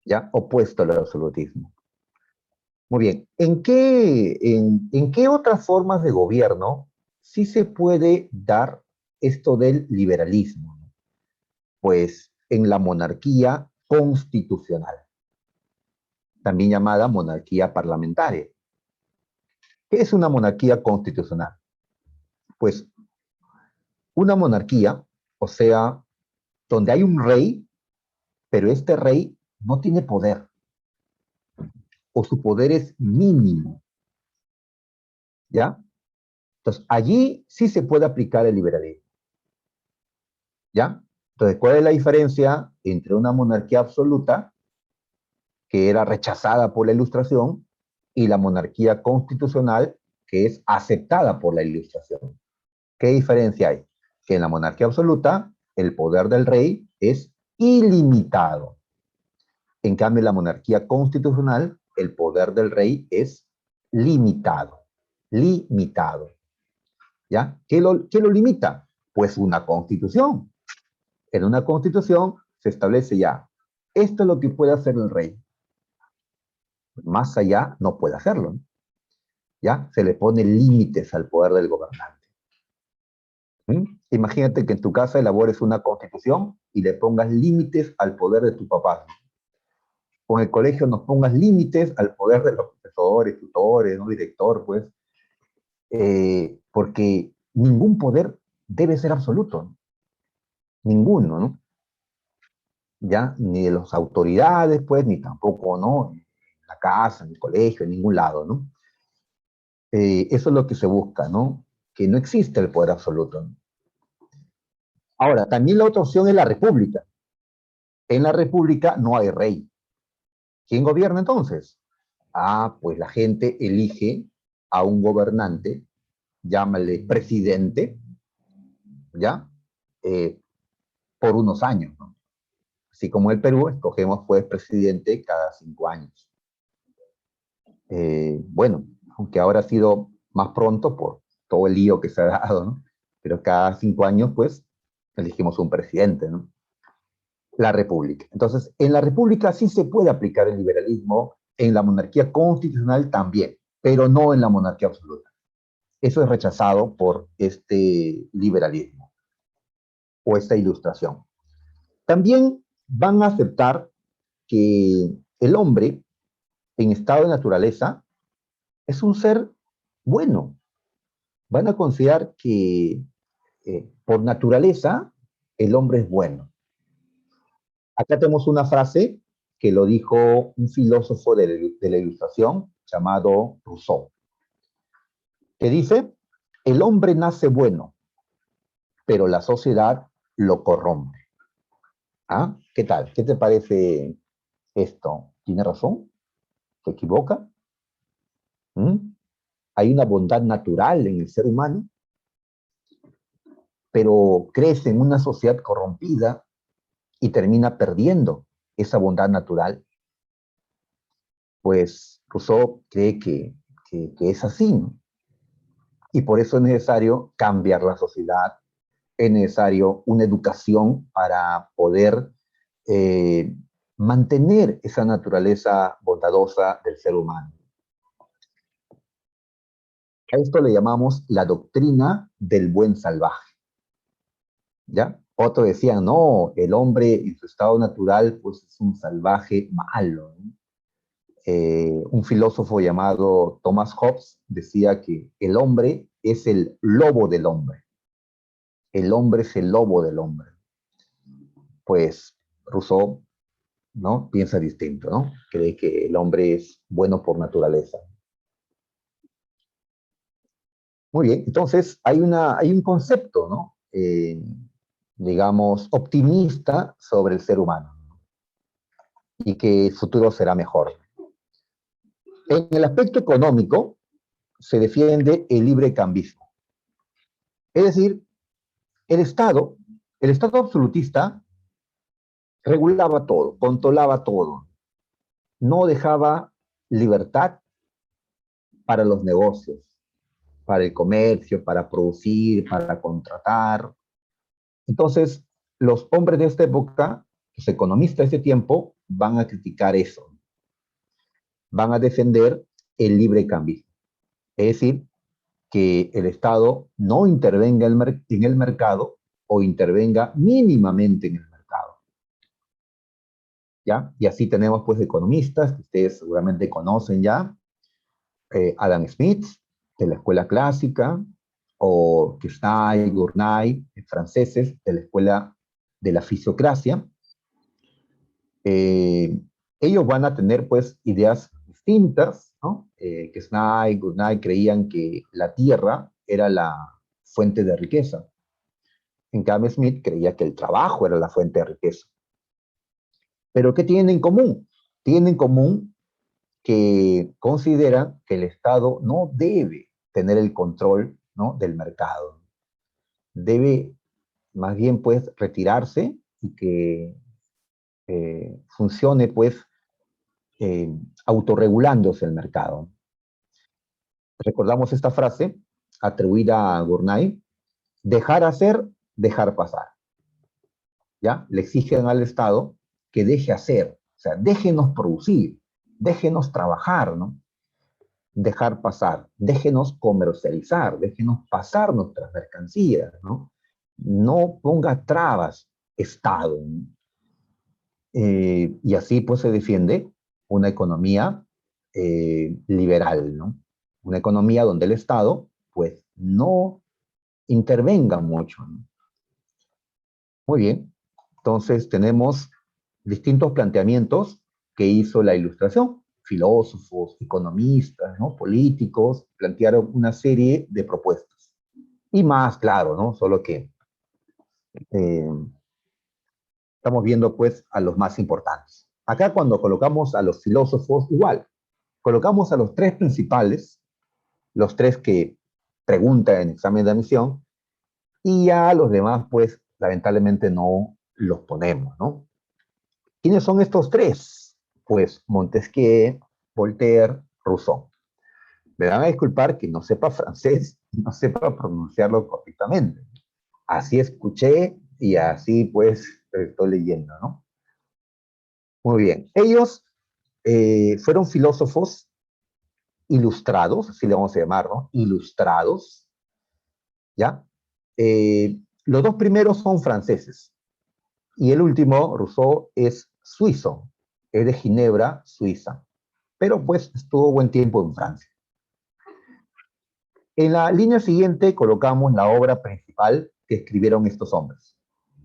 Speaker 1: ¿ya? Opuesto al absolutismo. Muy bien. ¿En qué otras formas de gobierno sí se puede dar esto del liberalismo? Pues en la monarquía constitucional. también llamada monarquía parlamentaria. ¿Qué es una monarquía constitucional? Pues una monarquía, o sea, donde hay un rey, pero este rey no tiene poder, o su poder es mínimo, ¿ya? Entonces, allí sí se puede aplicar el liberalismo, ¿ya? Entonces, ¿cuál es la diferencia entre una monarquía absoluta, que era rechazada por la Ilustración, y la monarquía constitucional, que es aceptada por la Ilustración? ¿Qué diferencia hay? Que en la monarquía absoluta, el poder del rey es ilimitado. En cambio, en la monarquía constitucional, el poder del rey es limitado. Limitado. ¿Ya? ¿Qué lo limita? Pues una constitución. En una constitución se establece ya, esto es lo que puede hacer el rey. Más allá no puede hacerlo, ¿no? ¿Ya? Se le pone límites al poder del gobernante. ¿Mm? Imagínate que en tu casa elabores una constitución y le pongas límites al poder de tu papá. O en el colegio nos pongas límites al poder de los profesores, tutores, ¿no? Director, pues, porque ningún poder debe ser absoluto, ¿no? Ninguno, ¿no? Ya, ni de las autoridades, pues, ni tampoco, ¿no? En la casa, en el colegio, en ningún lado, ¿no? Eso es lo que se busca, ¿no? Que no existe el poder absoluto, ¿no? Ahora, también la otra opción es la república. En la república no hay rey. ¿Quién gobierna entonces? Ah, pues la gente elige a un gobernante, llámale presidente, ¿ya? Eh, por unos años, ¿no? Así como en el Perú, escogemos pues presidente cada 5 años. Bueno, aunque ahora ha sido más pronto por todo el lío que se ha dado, ¿no? Pero cada 5 años, pues, elegimos un presidente, ¿no? La república. Entonces, en la república sí se puede aplicar el liberalismo, en la monarquía constitucional también, pero no en la monarquía absoluta. Eso es rechazado por este liberalismo o esta ilustración. También van a aceptar que el hombre en estado de naturaleza es un ser bueno. Van a considerar que por naturaleza el hombre es bueno. Acá tenemos una frase que lo dijo un filósofo de la Ilustración llamado Rousseau, que dice, el hombre nace bueno, pero la sociedad lo corrompe. ¿Ah? ¿Qué tal? ¿Qué te parece esto? ¿Tiene razón? ¿Se equivoca? ¿Mm? Hay una bondad natural en el ser humano, pero crece en una sociedad corrompida y termina perdiendo esa bondad natural. Pues Rousseau cree que es así, ¿no? Y por eso es necesario cambiar la sociedad, es necesario una educación para poder eh, mantener esa naturaleza bondadosa del ser humano. A esto le llamamos la doctrina del buen salvaje, ¿ya? Otros decían, no, el hombre en su estado natural pues es un salvaje malo, ¿no? Un filósofo llamado Thomas Hobbes decía que el hombre es el lobo del hombre. El hombre es el lobo del hombre. Pues Rousseau, ¿no? Piensa distinto, ¿no? Cree que el hombre es bueno por naturaleza. Muy bien, entonces hay un concepto, ¿no? Digamos, optimista sobre el ser humano, ¿no? Y que el futuro será mejor. En el aspecto económico se defiende el libre cambismo. Es decir, el Estado, el Estado absolutista regulaba todo, controlaba todo, no dejaba libertad para los negocios, para el comercio, para producir, para contratar. Entonces, los hombres de esta época, los economistas de este tiempo, van a criticar eso, van a defender el libre cambio. Es decir, que el Estado no intervenga en el mercado o intervenga mínimamente en el mercado. ¿ya? Y así tenemos pues economistas que ustedes seguramente conocen ya, Adam Smith, de la escuela clásica, o Quesnay, Gournay, franceses, de la escuela de la fisiocracia. Eh, Ellos van a tener pues ideas distintas, ¿no? Quesnay, Gournay creían que la tierra era la fuente de riqueza. En cambio, Smith creía que el trabajo era la fuente de riqueza. Pero ¿qué tienen en común? Tienen en común que consideran que el Estado no debe tener el control, ¿no?, del mercado. Debe más bien pues retirarse y que funcione pues autorregulándose el mercado. Recordamos esta frase atribuida a Gournay: dejar hacer, dejar pasar. ¿Ya? Le exigen al Estado que deje hacer, o sea, déjenos producir, déjenos trabajar, ¿no? Dejar pasar, déjenos comercializar, déjenos pasar nuestras mercancías, ¿no? No ponga trabas, Estado, ¿no? Y así pues se defiende una economía liberal, ¿no? Una economía donde el Estado pues no intervenga mucho, ¿no? Muy bien, entonces tenemos distintos planteamientos que hizo la Ilustración. Filósofos, economistas, ¿no?, políticos, plantearon una serie de propuestas. Y más, claro, ¿no? Solo que eh, estamos viendo pues a los más importantes. Acá cuando colocamos a los filósofos, igual, colocamos a los tres principales, los tres que preguntan en examen de admisión, y ya los demás pues lamentablemente no los ponemos, ¿no? ¿Quiénes son estos tres? Pues Montesquieu, Voltaire, Rousseau. Me van a disculpar que no sepa francés y no sepa pronunciarlo correctamente. Así escuché y así pues estoy leyendo, ¿no? Muy bien. Ellos fueron filósofos ilustrados, así le vamos a llamar, ¿no? Ilustrados, ¿ya? Los dos primeros son franceses y el último, Rousseau, es suizo, es de Ginebra, Suiza, pero pues estuvo buen tiempo en Francia. En la línea siguiente colocamos la obra principal que escribieron estos hombres.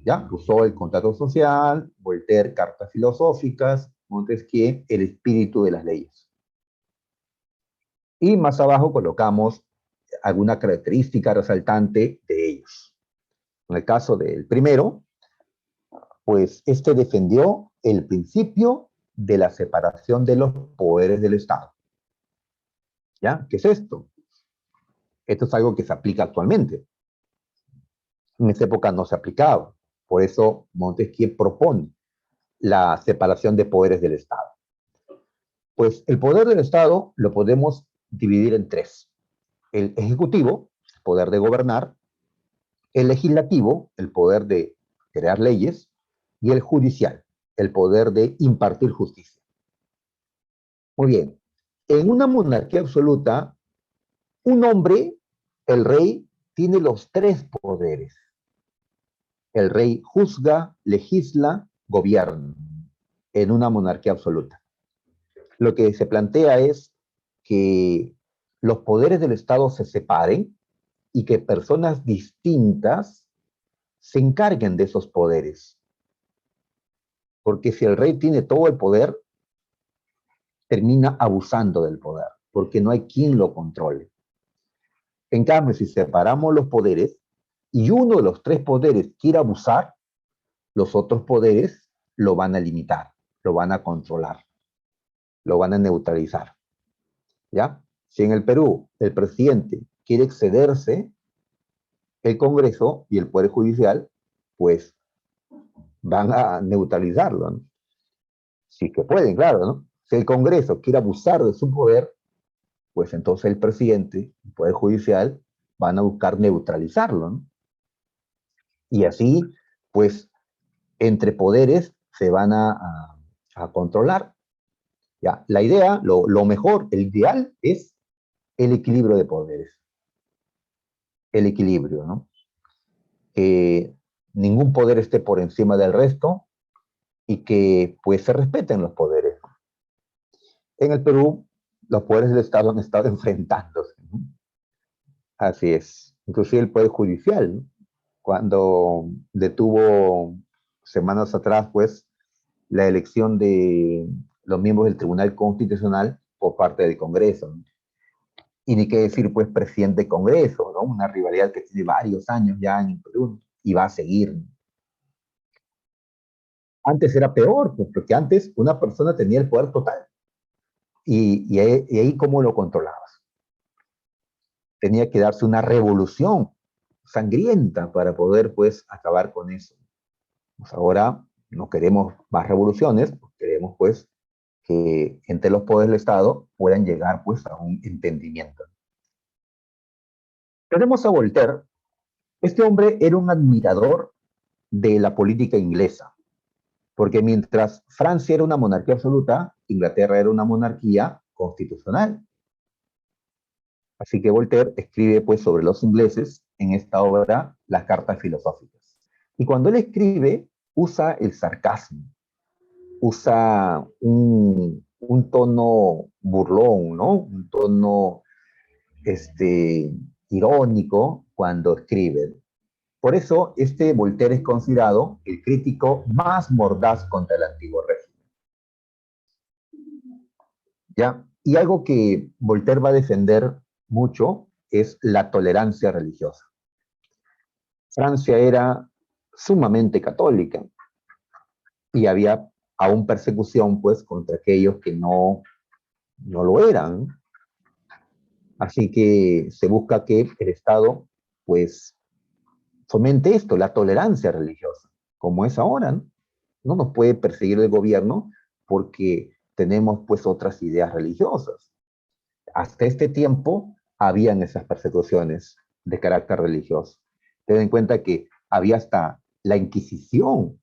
Speaker 1: ¿Ya? Rousseau, El contrato social, Voltaire, Cartas filosóficas, Montesquieu, El espíritu de las leyes. Y más abajo colocamos alguna característica resaltante de ellos. En el caso del primero, pues este defendió el principio de la separación de los poderes del Estado. ¿Ya? ¿Qué es esto? Esto es algo que se aplica actualmente. En esa época no se aplicaba. Por eso Montesquieu propone la separación de poderes del Estado. Pues el poder del Estado lo podemos dividir en tres. El ejecutivo, el poder de gobernar; el legislativo, el poder de crear leyes; y el judicial, el poder de impartir justicia. Muy bien. En una monarquía absoluta, un hombre, el rey, tiene los tres poderes. El rey juzga, legisla, gobierna en una monarquía absoluta. Lo que se plantea es que los poderes del Estado se separen y que personas distintas se encarguen de esos poderes. Porque si el rey tiene todo el poder, termina abusando del poder, porque no hay quien lo controle. En cambio, si separamos los poderes y uno de los tres poderes quiere abusar, los otros poderes lo van a limitar, lo van a controlar, lo van a neutralizar. ¿Ya? Si en el Perú el presidente quiere excederse, el Congreso y el Poder Judicial, pues van a neutralizarlo, ¿no? Si es que pueden, claro, ¿no? Si el Congreso quiere abusar de su poder, pues entonces el presidente y el Poder Judicial van a buscar neutralizarlo, ¿no? Y así, pues, entre poderes se van a controlar. ¿Ya? La idea, lo mejor, el ideal es el equilibrio de poderes. El equilibrio, ¿no? Que ningún poder esté por encima del resto y que pues se respeten los poderes. En el Perú, los poderes del Estado han estado enfrentándose, ¿no? Así es. Inclusive el Poder Judicial, ¿no? Cuando detuvo semanas atrás, pues, la elección de los miembros del Tribunal Constitucional por parte del Congreso, ¿no? Y ni qué decir, pues, presidente de Congreso, ¿no? Una rivalidad que tiene varios años ya en el Perú y va a seguir. Antes era peor, pues, porque antes una persona tenía el poder total. Y ahí, ¿cómo lo controlabas? Tenía que darse una revolución sangrienta para poder, pues, acabar con eso. Pues ahora no queremos más revoluciones, queremos, pues, que entre los poderes del Estado puedan llegar, pues, a un entendimiento. Tenemos a Voltaire. Este hombre era un admirador de la política inglesa, porque mientras Francia era una monarquía absoluta, Inglaterra era una monarquía constitucional. Así que Voltaire escribe, pues, sobre los ingleses en esta obra, Las Cartas Filosóficas. Y cuando él escribe, usa el sarcasmo, usa un tono burlón, ¿no? Un tono irónico cuando escribe. Por eso, este Voltaire es considerado el crítico más mordaz contra el antiguo régimen. ¿Ya? Y algo que Voltaire va a defender mucho es la tolerancia religiosa. Francia era sumamente católica y había aún persecución, pues, contra aquellos que no lo eran. Así que se busca que el Estado, pues, fomente esto, la tolerancia religiosa, como es ahora, ¿no? No nos puede perseguir el gobierno porque tenemos, pues, otras ideas religiosas. Hasta este tiempo habían esas persecuciones de carácter religioso. Ten en cuenta que había hasta la Inquisición,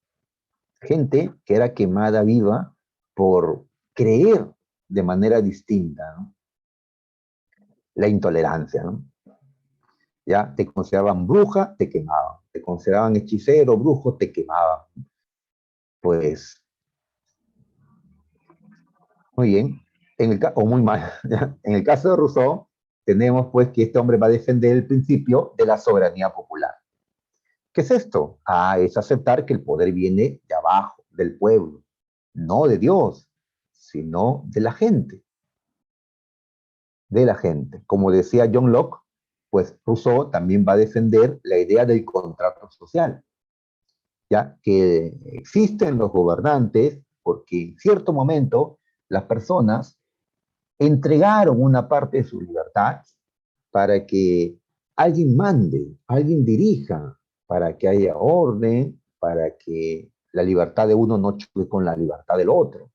Speaker 1: gente que era quemada viva por creer de manera distinta, ¿no? La intolerancia, ¿no? Ya te consideraban bruja, te quemaban. Te consideraban hechicero, brujo, te quemaban. Pues, muy bien. O muy mal. ¿Ya? En el caso de Rousseau, tenemos pues que este hombre va a defender el principio de la soberanía popular. ¿Qué es esto? Ah, es aceptar que el poder viene de abajo, del pueblo, no de Dios, sino de la gente, de la gente. Como decía John Locke, pues Rousseau también va a defender la idea del contrato social, ya que existen los gobernantes porque en cierto momento las personas entregaron una parte de su libertad para que alguien mande, alguien dirija, para que haya orden, para que la libertad de uno no choque con la libertad del otro,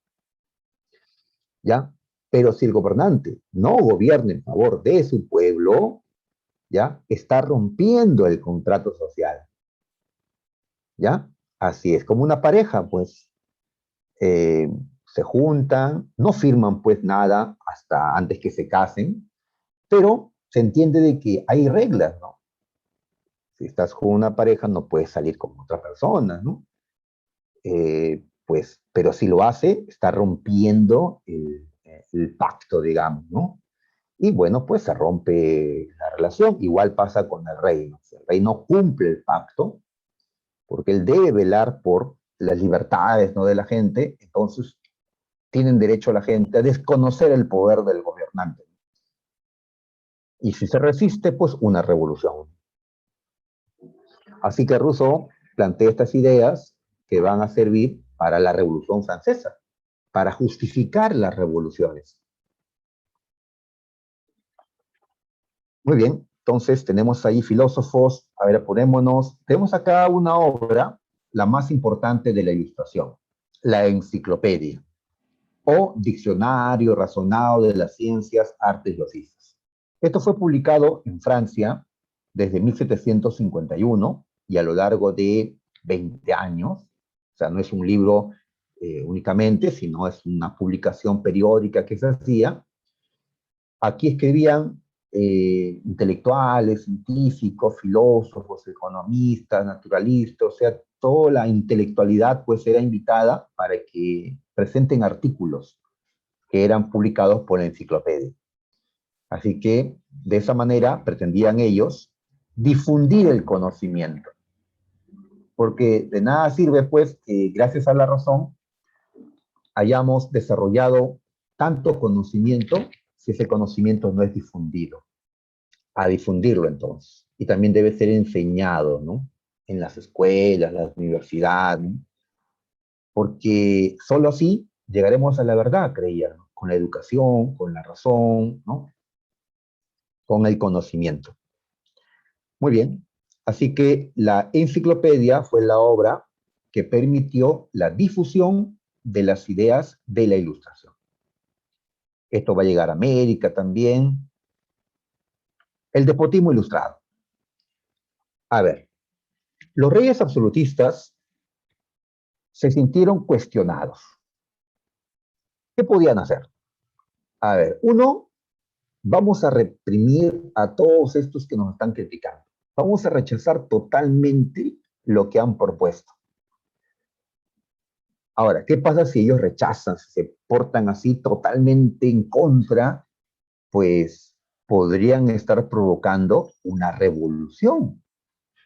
Speaker 1: ¿ya? Pero si el gobernante no gobierna en favor de su pueblo, ¿ya? Está rompiendo el contrato social, ¿ya? Así es, como una pareja, pues, eh, se juntan, no firman pues nada hasta antes que se casen, pero se entiende de que hay reglas, ¿no? Si estás con una pareja no puedes salir con otra persona, ¿no? Pues, pero si lo hace, está rompiendo el pacto, digamos, ¿no? Y bueno, pues se rompe la relación. Igual pasa con el rey, ¿no? Si el rey no cumple el pacto, porque él debe velar por las libertades, ¿no?, de la gente, entonces tienen derecho a la gente a desconocer el poder del gobernante. Y si se resiste, pues una revolución. Así que Rousseau plantea estas ideas que van a servir para la Revolución Francesa, para justificar las revoluciones. Muy bien, entonces tenemos ahí filósofos, a ver, ponémonos, tenemos acá una obra, la más importante de la Ilustración, la Enciclopedia, o Diccionario Razonado de las Ciencias, Artes y Oficios. Esto fue publicado en Francia desde 1751 y a lo largo de 20 años, o sea, no es un libro únicamente, sino es una publicación periódica que se hacía. Aquí escribían intelectuales, científicos, filósofos, economistas, naturalistas, o sea, toda la intelectualidad pues era invitada para que presenten artículos que eran publicados por la enciclopedia. Así que de esa manera pretendían ellos difundir el conocimiento, porque de nada sirve pues que gracias a la razón hayamos desarrollado tanto conocimiento si ese conocimiento no es difundido. A difundirlo entonces. Y también debe ser enseñado, ¿no? En las escuelas, las universidades, ¿no? Porque solo así llegaremos a la verdad, creía, ¿no? Con la educación, con la razón, ¿no? Con el conocimiento. Muy bien. Así que la enciclopedia fue la obra que permitió la difusión de las ideas de la Ilustración. Esto va a llegar a América también. El despotismo ilustrado. A ver, los reyes absolutistas se sintieron cuestionados. ¿Qué podían hacer? A ver, uno, vamos a reprimir a todos estos que nos están criticando. Vamos a rechazar totalmente lo que han propuesto. Ahora, ¿qué pasa si ellos rechazan, si se portan así totalmente en contra? Pues podrían estar provocando una revolución.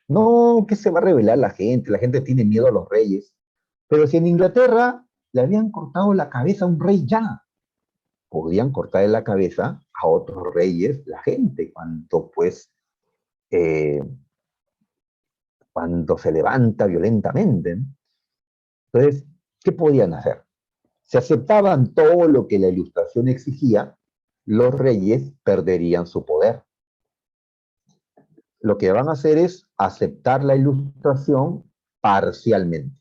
Speaker 1: No que se va a rebelar la gente tiene miedo a los reyes, pero si en Inglaterra le habían cortado la cabeza a un rey ya, podían cortarle la cabeza a otros reyes, la gente, eh, cuando se levanta violentamente. Entonces, ¿qué podían hacer? Si aceptaban todo lo que la Ilustración exigía, los reyes perderían su poder. Lo que van a hacer es aceptar la Ilustración parcialmente.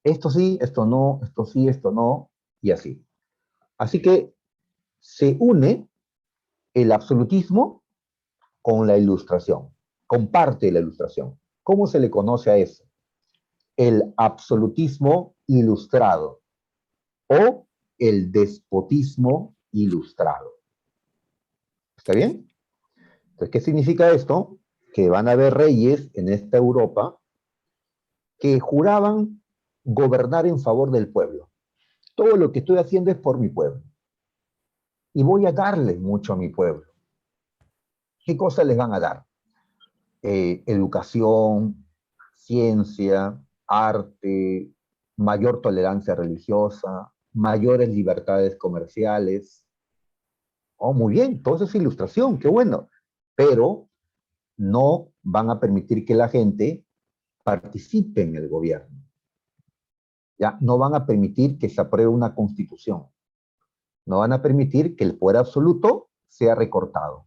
Speaker 1: Esto sí, esto no, esto sí, esto no, y así. Así que se une el absolutismo con la Ilustración, comparte la Ilustración. ¿Cómo se le conoce a eso? El absolutismo ilustrado o el despotismo ilustrado. ¿Está bien? Entonces, ¿qué significa esto? Que van a haber reyes en esta Europa que juraban gobernar en favor del pueblo. Todo lo que estoy haciendo es por mi pueblo. Y voy a darle mucho a mi pueblo. ¿Qué cosas les van a dar? Educación, ciencia, arte, mayor tolerancia religiosa, mayores libertades comerciales. Oh, muy bien, todo eso es ilustración, qué bueno. Pero no van a permitir que la gente participe en el gobierno. ¿Ya? No van a permitir que se apruebe una constitución. No van a permitir que el poder absoluto sea recortado.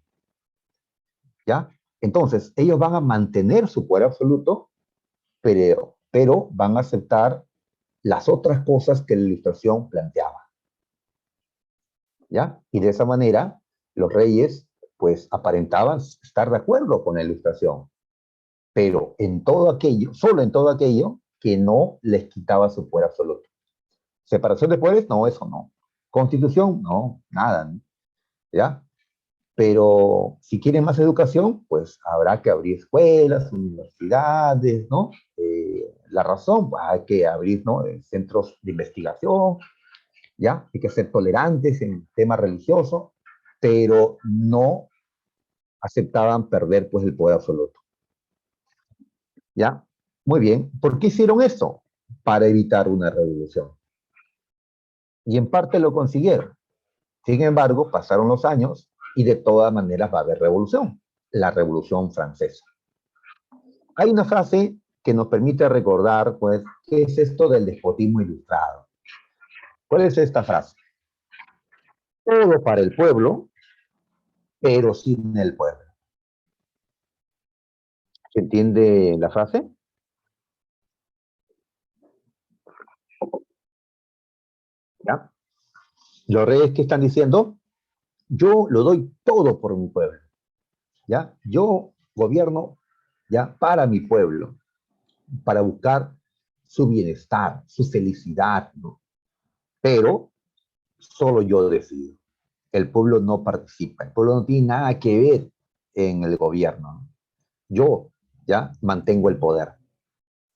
Speaker 1: ¿Ya? Entonces, ellos van a mantener su poder absoluto, pero van a aceptar las otras cosas que la Ilustración planteaba. ¿Ya? Y de esa manera, los reyes, pues, aparentaban estar de acuerdo con la Ilustración, pero en todo aquello, solo en todo aquello que no les quitaba su poder absoluto. Separación de poderes, no, eso no. Constitución, no, nada, ¿no? ¿Ya? Pero si quieren más educación, pues habrá que abrir escuelas, universidades, ¿no? La razón, pues hay que abrir, ¿no? Centros de investigación, ¿ya? Hay que ser tolerantes en el tema religioso, pero no aceptaban perder, pues, el poder absoluto, ¿ya? Muy bien. ¿Por qué hicieron esto? Para evitar una revolución. Y en parte lo consiguieron. Sin embargo, pasaron los años y de todas maneras va a haber revolución, la Revolución Francesa. Hay una frase que nos permite recordar, pues, qué es esto del despotismo ilustrado. ¿Cuál es esta frase? Todo para el pueblo, pero sin el pueblo. ¿Se entiende la frase? ¿Ya? Los reyes que están diciendo, yo lo doy todo por mi pueblo, ¿ya? Yo gobierno, ¿ya? Para mi pueblo, para buscar su bienestar, su felicidad, ¿no? Pero solo yo decido. el pueblo no participa, el pueblo no tiene nada que ver en el gobierno, ¿no? Yo ya mantengo el poder,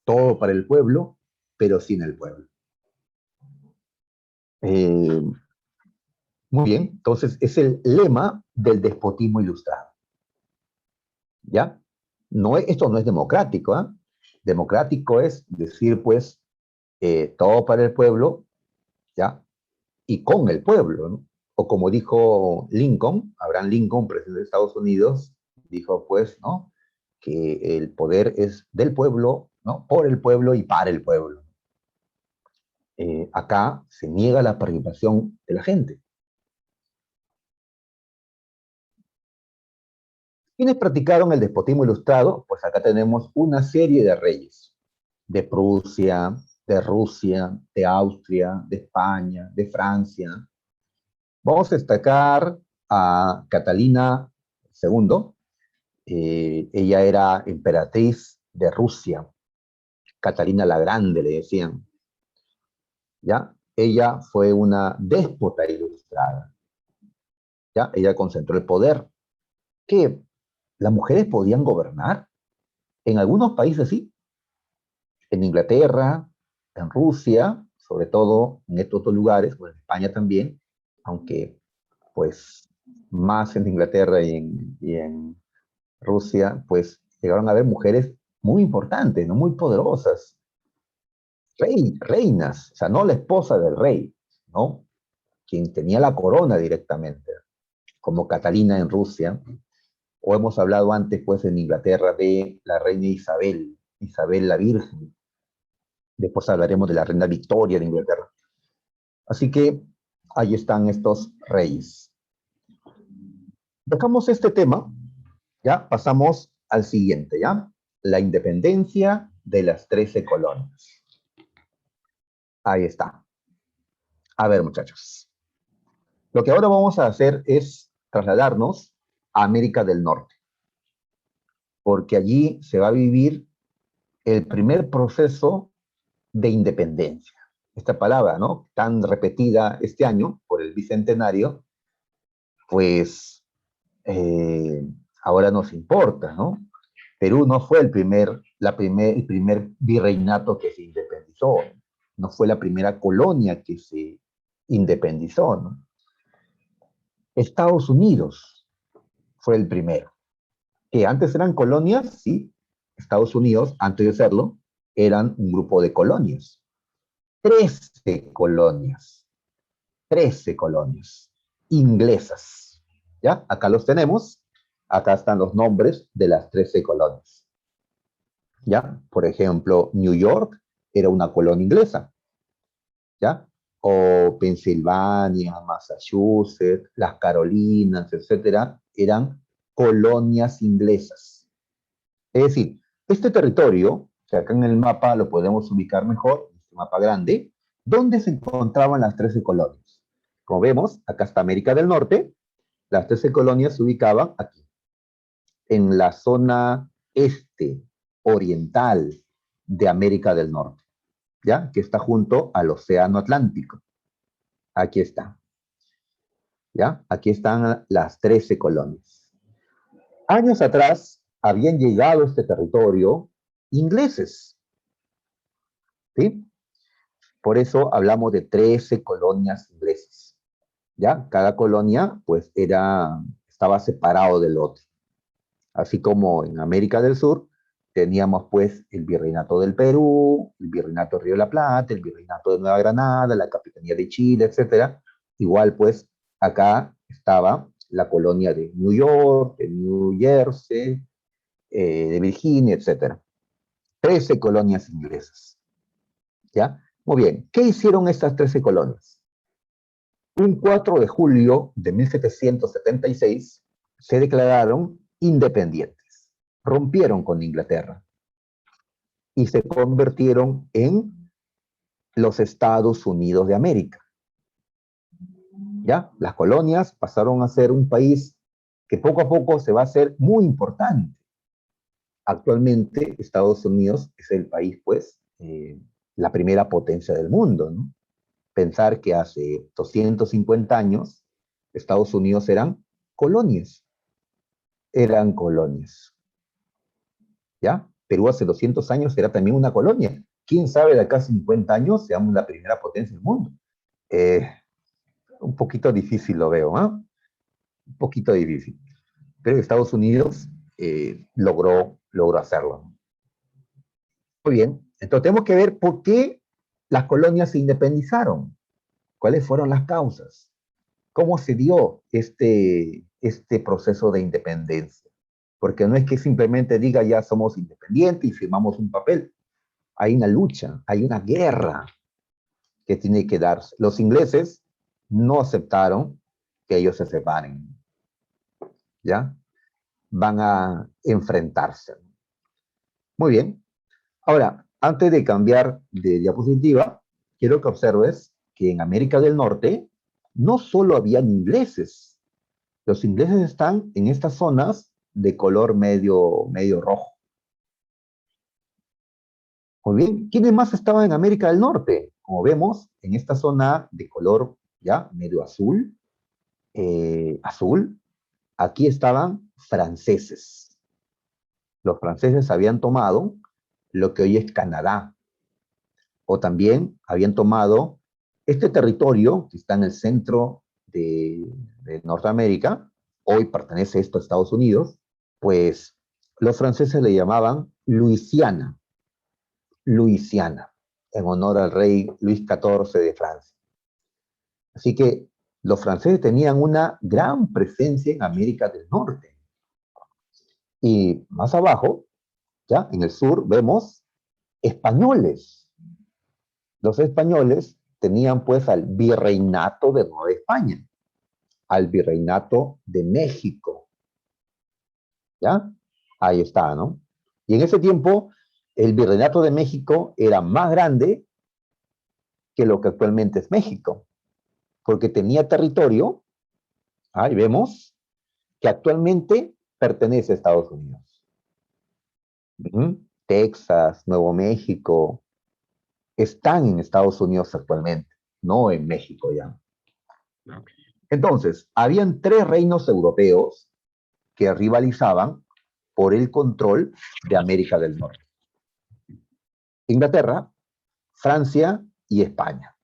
Speaker 1: todo para el pueblo, pero sin el pueblo. Eh, Muy bien, entonces es el lema del despotismo ilustrado, ¿ya? No esto no es democrático, ¿eh? Democrático es decir, pues, todo para el pueblo, ¿ya? Y con el pueblo, ¿no? O como dijo Lincoln, Abraham Lincoln, presidente de Estados Unidos, dijo, pues, ¿no? Que el poder es del pueblo, ¿no? Por el pueblo y para el pueblo. Acá se niega la participación de la gente. ¿Quiénes practicaron el despotismo ilustrado? Pues acá tenemos una serie de reyes, de Prusia, de Rusia, de Austria, de España, de Francia. Vamos a destacar a Catalina II. Ella era emperatriz de Rusia, Catalina la Grande le decían, ¿ya? Ella fue una déspota ilustrada, ¿ya? Ella concentró el poder. ¿Qué? ¿Las mujeres podían gobernar? En algunos países sí, en Inglaterra, en Rusia, sobre todo en estos dos lugares, o en España también, aunque pues más en Inglaterra y en Rusia, pues llegaron a haber mujeres muy importantes, ¿no? Muy poderosas, reinas, o sea, no la esposa del rey, ¿no? Quien tenía la corona directamente, como Catalina en Rusia, o hemos hablado antes, pues, en Inglaterra de la reina Isabel, Isabel la Virgen. Después hablaremos de la reina Victoria de Inglaterra. Así que ahí están estos reyes. Dejamos este tema, ya pasamos al siguiente, ¿ya? La independencia de las 13 colonias. Ahí está. A ver, muchachos. Lo que ahora vamos a hacer es trasladarnos a América del Norte, porque allí se va a vivir el primer proceso de independencia. Esta palabra, ¿no? Tan repetida este año por el Bicentenario, pues ahora nos importa, ¿no? Perú no fue el primer virreinato que se independizó, no fue la primera colonia que se independizó, ¿no? Estados Unidos fue el primero, que antes eran colonias, sí, Estados Unidos, antes de serlo, eran un grupo de colonias. 13 colonias, 13 colonias inglesas. ¿Ya? Acá los tenemos. Acá están los nombres de las 13 colonias. ¿Ya? Por ejemplo, New York era una colonia inglesa. ¿Ya? O Pensilvania, Massachusetts, las Carolinas, etcétera, eran colonias inglesas. Es decir, este territorio, que acá en el mapa lo podemos ubicar mejor, este mapa grande, ¿dónde se encontraban las 13 colonias? Como vemos, acá está América del Norte, las 13 colonias se ubicaban aquí, en la zona este, oriental de América del Norte, ¿ya? Que está junto al Océano Atlántico. Aquí está, ¿ya? Aquí están las 13 colonias. Años atrás habían llegado a este territorio ingleses, ¿sí? Por eso hablamos de 13 colonias inglesas, ¿ya? Cada colonia, pues, estaba separado del otro. Así como en América del Sur teníamos, pues, el Virreinato del Perú, el Virreinato de Río de la Plata, el Virreinato de Nueva Granada, la Capitanía de Chile, etcétera. Igual, pues, acá estaba la colonia de New York, de New Jersey, de Virginia, etcétera. 13 colonias inglesas, ¿ya? Muy bien, ¿qué hicieron estas 13 colonias? Un 4 de julio de 1776 se declararon independientes, rompieron con Inglaterra y se convirtieron en los Estados Unidos de América. ¿Ya? Las colonias pasaron a ser un país que poco a poco se va a hacer muy importante. Actualmente Estados Unidos es el país, pues, la primera potencia del mundo, ¿no? Pensar que hace 250 años Estados Unidos colonias, eran colonias, ¿ya? Perú hace 200 años era también una colonia. ¿Quién sabe de acá a 50 años seamos la primera potencia del mundo? Eh, un poquito difícil lo veo, ¿ah? Un poquito difícil. Pero Estados Unidos logró hacerlo. Muy bien, entonces tenemos que ver por qué las colonias se independizaron, cuáles fueron las causas, cómo se dio este proceso de independencia. Porque no es que simplemente diga ya somos independientes y firmamos un papel. Hay una lucha, hay una guerra que tiene que darse. Los ingleses no aceptaron que ellos se separen, ¿ya? Van a enfrentarse. Muy bien. Ahora, antes de cambiar de diapositiva, quiero que observes que en América del Norte no solo habían ingleses, los ingleses están en estas zonas de color medio rojo. Muy bien, ¿quiénes más estaban en América del Norte? Como vemos, en esta zona de color ya medio azul, aquí estaban franceses. Los franceses habían tomado lo que hoy es Canadá, o también habían tomado este territorio que está en el centro de Norteamérica, hoy pertenece esto a Estados Unidos, pues los franceses le llamaban Luisiana, Luisiana, en honor al rey Luis XIV de Francia. Así que los franceses tenían una gran presencia en América del Norte. Y más abajo, ya en el sur, vemos españoles. Los españoles tenían pues al virreinato de Nueva España, al virreinato de México, ¿ya? Ahí está, ¿no? Y en ese tiempo, el virreinato de México era más grande que lo que actualmente es México, porque tenía territorio, ahí vemos, que actualmente pertenece a Estados Unidos. Texas, Nuevo México, están en Estados Unidos actualmente, no en México ya. Entonces, habían tres reinos europeos que rivalizaban por el control de América del Norte. Inglaterra, Francia y España.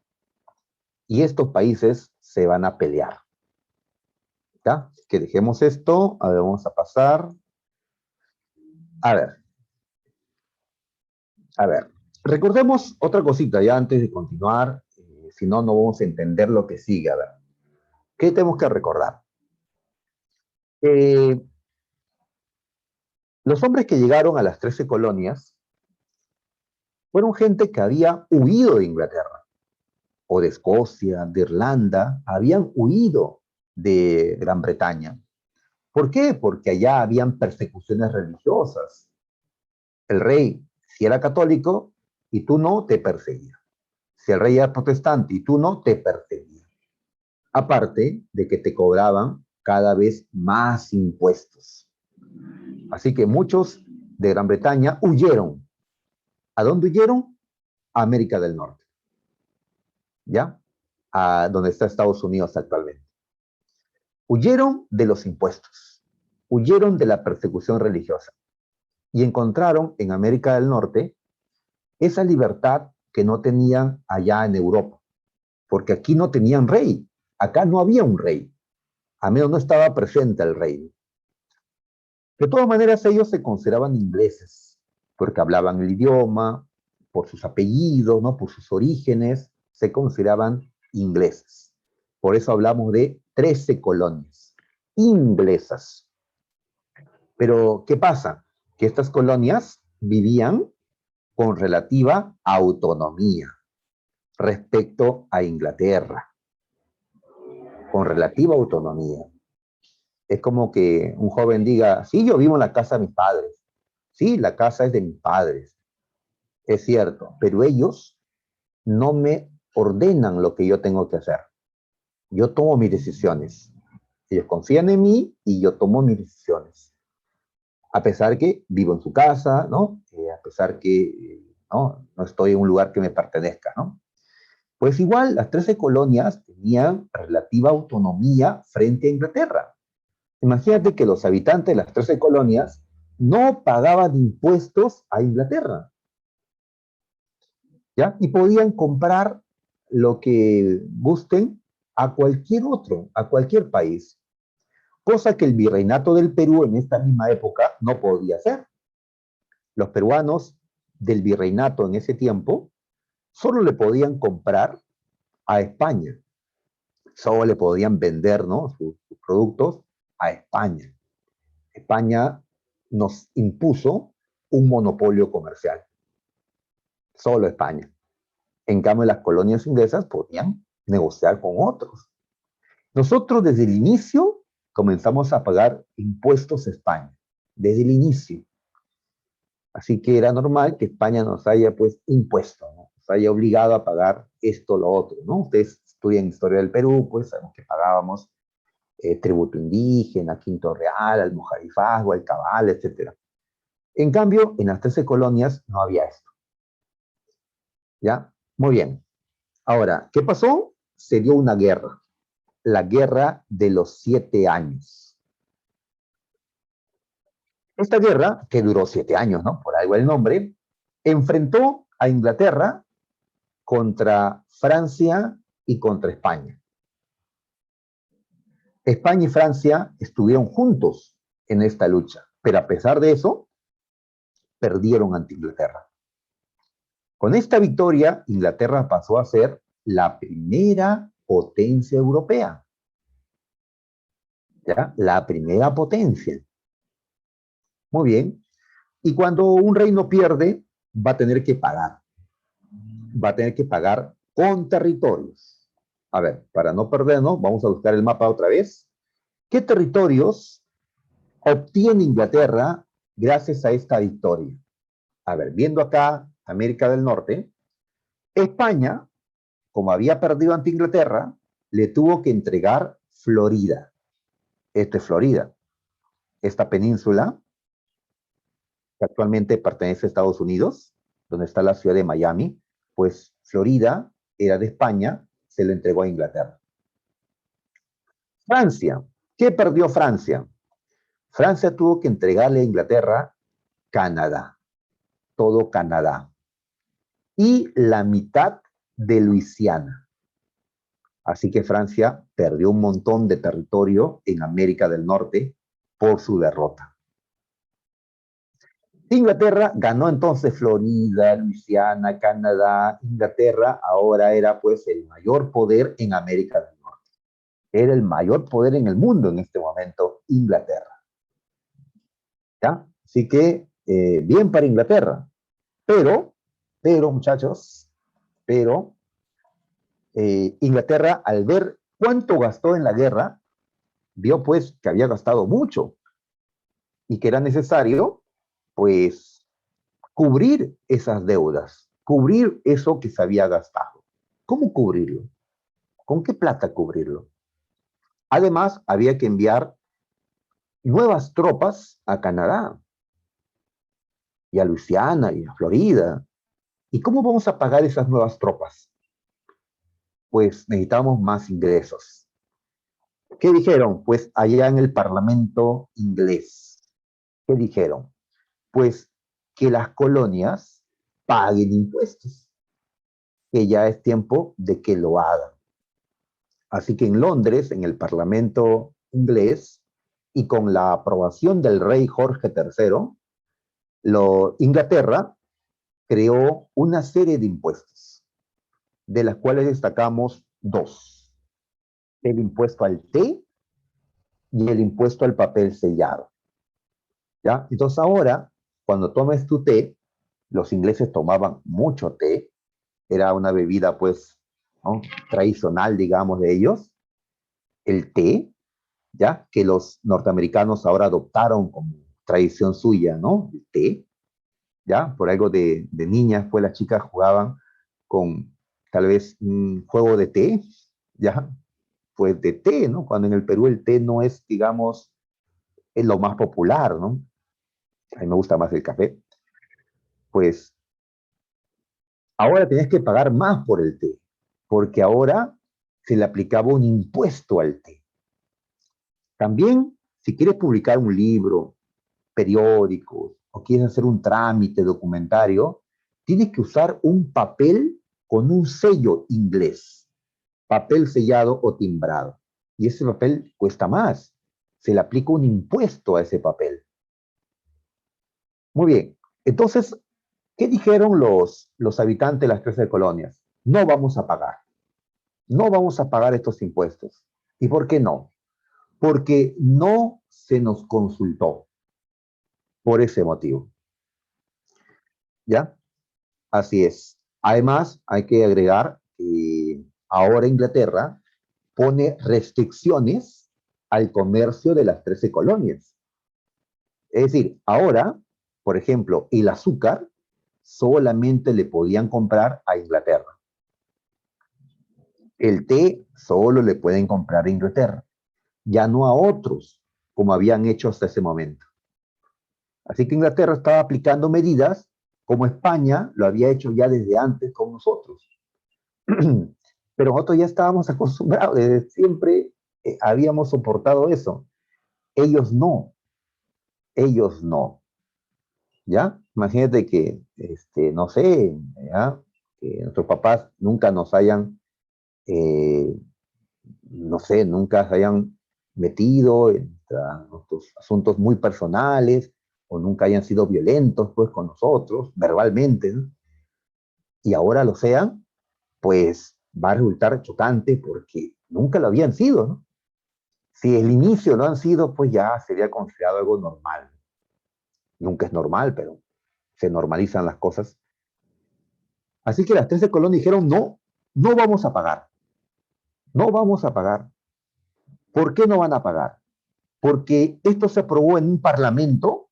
Speaker 1: Y estos países se van a pelear. ¿Ya? Que dejemos esto, a ver, vamos a pasar. A ver, a ver. Recordemos otra cosita ya antes de continuar, si no, no vamos a entender lo que sigue. A ver, ¿qué tenemos que recordar? Eh, los hombres que llegaron a las 13 colonias fueron gente que había huido de Inglaterra, o de Escocia, de Irlanda, habían huido de Gran Bretaña. ¿Por qué? Porque allá habían persecuciones religiosas. El rey, si era católico y tú no, te perseguía. Si el rey era protestante y tú no, te perseguía. Aparte de que te cobraban cada vez más impuestos. Así que muchos de Gran Bretaña huyeron. ¿A dónde huyeron? A América del Norte. ¿Ya? A donde está Estados Unidos actualmente. Huyeron de los impuestos. Huyeron de la persecución religiosa. Y encontraron en América del Norte esa libertad que no tenían allá en Europa, porque aquí no tenían rey, acá no había un rey, a menos no estaba presente el rey. De todas maneras, ellos se consideraban ingleses, porque hablaban el idioma, por sus apellidos, ¿no? Por sus orígenes, se consideraban ingleses. Por eso hablamos de 13 colonias inglesas. Pero, ¿qué pasa? Que estas colonias vivían con relativa autonomía respecto a Inglaterra, con relativa autonomía. Es como que un joven diga, sí, yo vivo en la casa de mis padres, sí, la casa es de mis padres, es cierto, pero ellos no me ordenan lo que yo tengo que hacer. Yo tomo mis decisiones. Ellos confían en mí y yo tomo mis decisiones. A pesar que vivo en su casa, ¿no? A pesar que no estoy en un lugar que me pertenezca, ¿no? Pues igual, las 13 colonias tenían relativa autonomía frente a Inglaterra. Imagínate que los habitantes de las 13 colonias no pagaban impuestos a Inglaterra, ¿ya? Y podían comprar lo que gusten a cualquier otro, a cualquier país, cosa que el virreinato del Perú en esta misma época no podía hacer. Los peruanos del virreinato en ese tiempo solo le podían comprar a España, solo le podían vender, ¿no?, sus productos a España. España nos impuso un monopolio comercial, solo España. En cambio, las colonias inglesas podían negociar con otros. Nosotros desde el inicio comenzamos a pagar impuestos a España, desde el inicio. Así que era normal que España nos haya pues impuesto, ¿no?, nos haya obligado a pagar esto, lo otro, ¿no? Ustedes estudian historia del Perú, pues sabemos que pagábamos tributo indígena, quinto real, almojarifazgo, alcabal, etc. En cambio, en las 13 colonias no había esto, ¿ya? Muy bien. Ahora, ¿qué pasó? Se dio una guerra, la Guerra de los 7 años. Esta guerra, que duró 7 años, ¿no?, por algo el nombre, enfrentó a Inglaterra contra Francia y contra España. España y Francia estuvieron juntos en esta lucha, pero a pesar de eso, perdieron ante Inglaterra. Con esta victoria, Inglaterra pasó a ser la primera potencia europea, ¿ya? La primera potencia. Muy bien. Y cuando un reino pierde, va a tener que pagar. Va a tener que pagar con territorios. A ver, para no perdernos, vamos a buscar el mapa otra vez. ¿Qué territorios obtiene Inglaterra gracias a esta victoria? A ver, viendo acá América del Norte, España, como había perdido ante Inglaterra, le tuvo que entregar Florida. Esto es Florida. Esta península, que actualmente pertenece a Estados Unidos, donde está la ciudad de Miami, pues Florida era de España, se lo entregó a Inglaterra. Francia. ¿Qué perdió Francia? Francia tuvo que entregarle a Inglaterra Canadá, todo Canadá, y la mitad de Luisiana. Así que Francia perdió un montón de territorio en América del Norte por su derrota. Inglaterra ganó entonces Florida, Luisiana, Canadá. Inglaterra ahora era pues el mayor poder en América del Norte. Era el mayor poder en el mundo en este momento, Inglaterra. ¿Ya? Así que bien para Inglaterra. Pero, muchachos, Inglaterra, al ver cuánto gastó en la guerra, vio pues que había gastado mucho y que era necesario pues cubrir esas deudas, cubrir eso que se había gastado. ¿Cómo cubrirlo? ¿Con qué plata cubrirlo? Además, había que enviar nuevas tropas a Canadá y a Luisiana y a Florida. ¿Y cómo vamos a pagar esas nuevas tropas? Pues necesitamos más ingresos. ¿Qué dijeron? Pues allá en el Parlamento inglés. ¿Qué dijeron? Pues que las colonias paguen impuestos, que ya es tiempo de que lo hagan. Así que en Londres, en el Parlamento inglés, y con la aprobación del rey Jorge III, Inglaterra creó una serie de impuestos, de las cuales destacamos dos: el impuesto al té y el impuesto al papel sellado. ¿Ya? Entonces ahora, cuando tomes tu té, los ingleses tomaban mucho té, era una bebida pues, ¿no?, tradicional, digamos, de ellos, el té, ¿ya?, que los norteamericanos ahora adoptaron como tradición suya, ¿no?, el té, ¿ya? Por algo de niñas, pues las chicas jugaban con tal vez un juego de té, ¿ya? Pues de té, ¿no? Cuando en el Perú el té no es, digamos, es lo más popular, ¿no? A mí me gusta más el café. Pues ahora tenés que pagar más por el té. porque ahora se le aplicaba un impuesto al té. También, si quieres publicar un libro, periódicos, o quieres hacer un trámite documentario, tienes que usar un papel con un sello inglés, papel sellado o timbrado. Y ese papel cuesta más. Se le aplica un impuesto a ese papel. Muy bien. Entonces, ¿qué dijeron los habitantes de las 13 colonias? No vamos a pagar. No vamos a pagar estos impuestos. ¿Y por qué no? Porque no se nos consultó por ese motivo. ¿Ya? Así es. Además, hay que agregar que ahora Inglaterra pone restricciones al comercio de las 13 colonias. Es decir, ahora, por ejemplo, el azúcar solamente le podían comprar a Inglaterra. El té solo le pueden comprar a Inglaterra, ya no a otros, como habían hecho hasta ese momento. Así que Inglaterra estaba aplicando medidas como España lo había hecho ya desde antes con nosotros. Pero nosotros ya estábamos acostumbrados, desde siempre habíamos soportado eso. Ellos no, ellos no. ¿Ya? Imagínate que, no sé, ¿ya? Que nuestros papás nunca nos hayan, eh, no sé, nunca se hayan metido en nuestros asuntos muy personales o nunca hayan sido violentos pues con nosotros verbalmente, ¿no? Y ahora lo sean, pues va a resultar chocante porque nunca lo habían sido, ¿no? Si el inicio lo han sido, pues ya sería considerado algo normal. Nunca es normal, pero se normalizan las cosas. Así que las 13 colonias dijeron, no, no vamos a pagar, no vamos a pagar. ¿Por qué no van a pagar? Porque esto se aprobó en un parlamento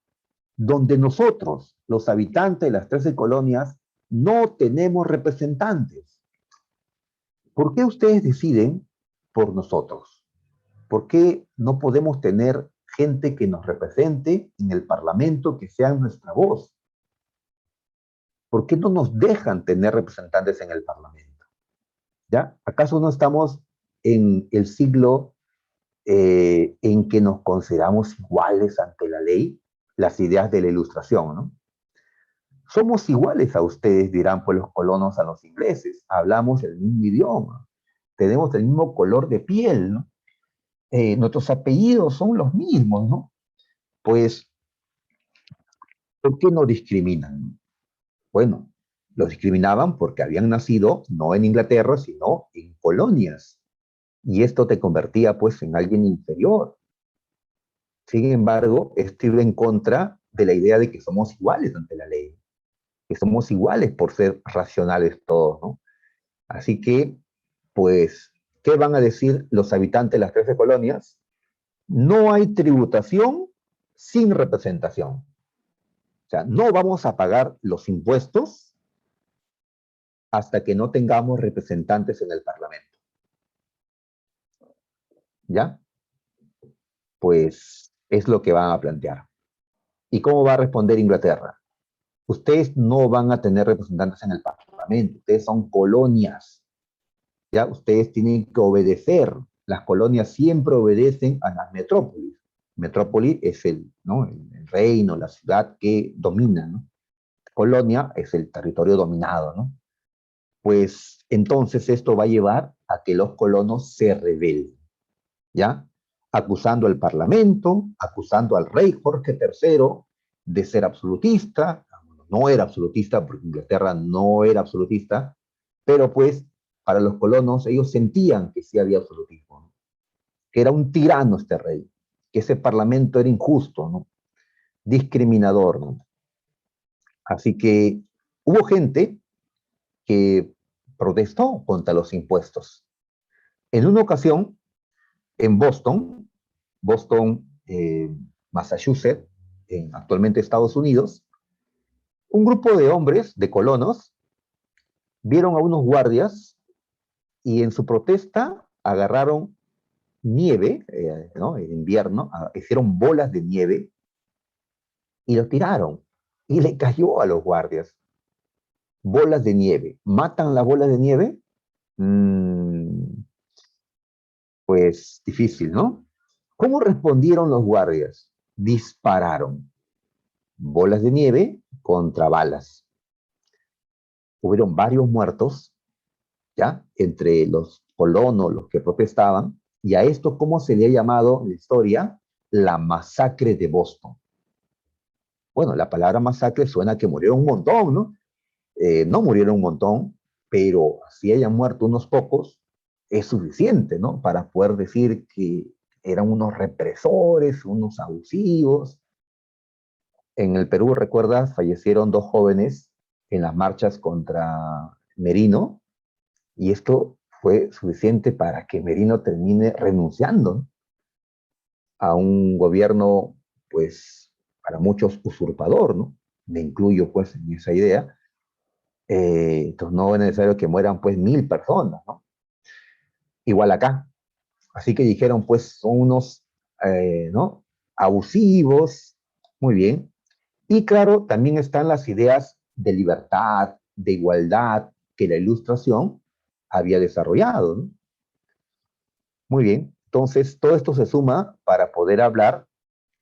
Speaker 1: donde nosotros, los habitantes de las 13 colonias, no tenemos representantes. ¿Por qué ustedes deciden por nosotros? ¿Por qué no podemos tener gente que nos represente en el Parlamento, que sea nuestra voz? ¿Por qué no nos dejan tener representantes en el Parlamento? ¿Ya? ¿Acaso no estamos en el siglo en que nos consideramos iguales ante la ley? Las ideas de la Ilustración, ¿no? Somos iguales a ustedes, dirán pues los colonos a los ingleses. Hablamos el mismo idioma, tenemos el mismo color de piel, ¿no? Nuestros apellidos son los mismos, ¿no? Pues, ¿por qué no discriminan? Bueno, los discriminaban porque habían nacido no en Inglaterra, sino en colonias. Y esto te convertía pues en alguien inferior. Sin embargo, esto iba en contra de la idea de que somos iguales ante la ley, que somos iguales por ser racionales todos, ¿no? Así que, pues, ¿qué van a decir los habitantes de las 13 colonias? No hay tributación sin representación. O sea, no vamos a pagar los impuestos hasta que no tengamos representantes en el Parlamento. ¿Ya? Pues es lo que van a plantear. ¿Y cómo va a responder Inglaterra? Ustedes no van a tener representantes en el Parlamento, ustedes son colonias, ¿ya? Ustedes tienen que obedecer. Las colonias siempre obedecen a las metrópolis. Metrópoli es ¿no? el reino, la ciudad que domina, ¿no? Colonia es el territorio dominado, ¿no? Pues entonces esto va a llevar a que los colonos se rebelen, ¿ya? Acusando al Parlamento, acusando al rey Jorge III de ser absolutista. No era absolutista porque Inglaterra no era absolutista, pero pues para los colonos ellos sentían que sí había absolutismo, ¿no? Que era un tirano este rey, que ese Parlamento era injusto, ¿no? Discriminador, ¿no? Así que hubo gente que protestó contra los impuestos. En una ocasión, en Boston, Massachusetts, actualmente Estados Unidos, un grupo de hombres, de colonos, vieron a unos guardias y en su protesta agarraron nieve, ¿no? En invierno, hicieron bolas de nieve y lo tiraron y le cayó a los guardias. Bolas de nieve. ¿Matan las bolas de nieve? Mm, pues difícil, ¿no? ¿Cómo respondieron los guardias? Dispararon bolas de nieve contra balas. Hubieron varios muertos, ¿ya? Entre los colonos, los que protestaban, y a esto, ¿cómo se le ha llamado en la historia? La masacre de Boston. Bueno, la palabra masacre suena a que murieron un montón, ¿no? No murieron un montón, pero si hayan muerto unos pocos, es suficiente, ¿no? Para poder decir que eran unos represores, unos abusivos. En el Perú, recuerdas, fallecieron dos jóvenes en las marchas contra Merino, y esto fue suficiente para que Merino termine renunciando a un gobierno, pues, para muchos usurpador, ¿no? Me incluyo, pues, en esa idea. Entonces no es necesario que mueran, pues, 1000 personas, ¿no? Igual acá. Así que dijeron, pues, son unos, ¿no? Abusivos, muy bien. Y claro, también están las ideas de libertad, de igualdad, que la Ilustración había desarrollado, ¿no? Muy bien. Entonces, todo esto se suma para poder hablar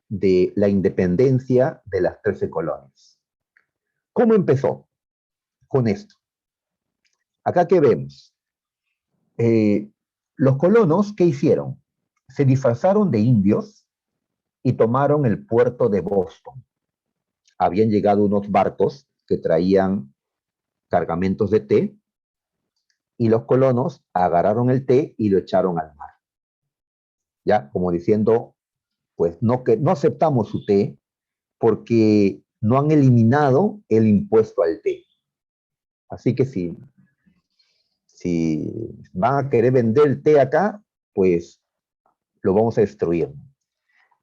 Speaker 1: de la independencia de las 13 colonias. ¿Cómo empezó? Con esto. Acá que vemos. Eh, los colonos, ¿qué hicieron? Se disfrazaron de indios y tomaron el puerto de Boston. Habían llegado unos barcos que traían cargamentos de té y los colonos agarraron el té y lo echaron al mar. Ya, como diciendo, pues no, que, no aceptamos su té porque no han eliminado el impuesto al té. Así que si van a querer vender el té acá, pues lo vamos a destruir.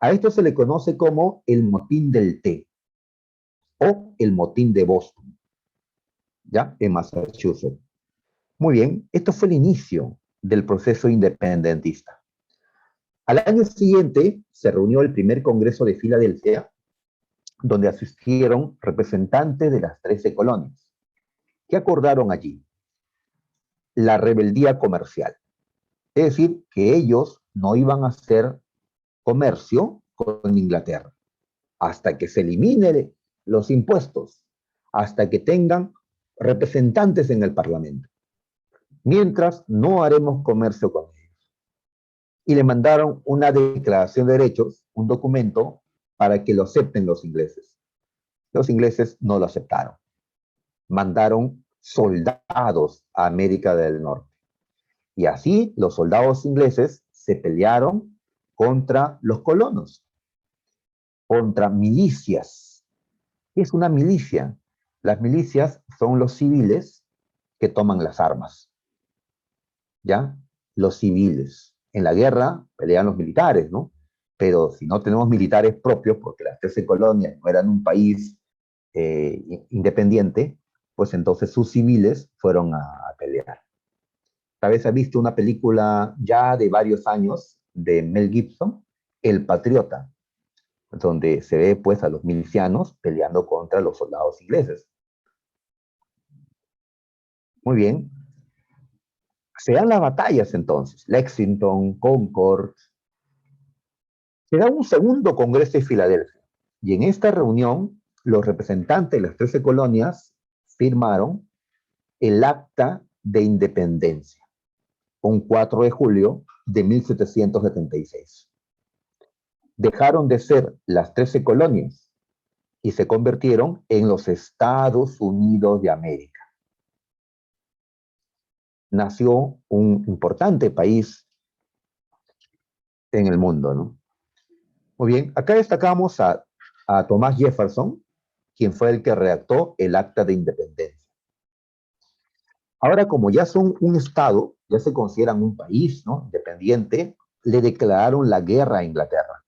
Speaker 1: A esto se le conoce como el motín del té o el motín de Boston, ¿ya? En Massachusetts. Muy bien, esto fue el inicio del proceso independentista. Al año siguiente se reunió el primer Congreso de Filadelfia, donde asistieron representantes de las 13 colonias. ¿Qué acordaron allí? La rebeldía comercial. Es decir, que ellos no iban a hacer comercio con Inglaterra hasta que se eliminen los impuestos, hasta que tengan representantes en el Parlamento. Mientras, no haremos comercio con ellos. Y le mandaron una declaración de derechos, un documento, para que lo acepten los ingleses. Los ingleses no lo aceptaron. Mandaron soldados a América del Norte. Y así los soldados ingleses se pelearon contra los colonos, contra milicias. ¿Qué es una milicia? Las milicias son los civiles que toman las armas, ¿ya? Los civiles. En la guerra pelean los militares, ¿no? Pero si no tenemos militares propios, porque las 13 colonias no eran un país independiente, pues entonces sus civiles fueron a pelear. Tal vez has visto una película ya de varios años de Mel Gibson, El Patriota, donde se ve pues a los milicianos peleando contra los soldados ingleses. Muy bien. Se dan las batallas entonces, Lexington, Concord. Se da un segundo Congreso de Filadelfia. Y en esta reunión, los representantes de las 13 colonias firmaron el Acta de Independencia, un 4 de julio de 1776. Dejaron de ser las 13 colonias y se convirtieron en los Estados Unidos de América. Nació un importante país en el mundo, ¿no? Muy bien, acá destacamos a Thomas Jefferson, quien fue el que redactó el Acta de Independencia. Ahora, como ya son un Estado, ya se consideran un país, ¿no? Independiente, le declararon la guerra a Inglaterra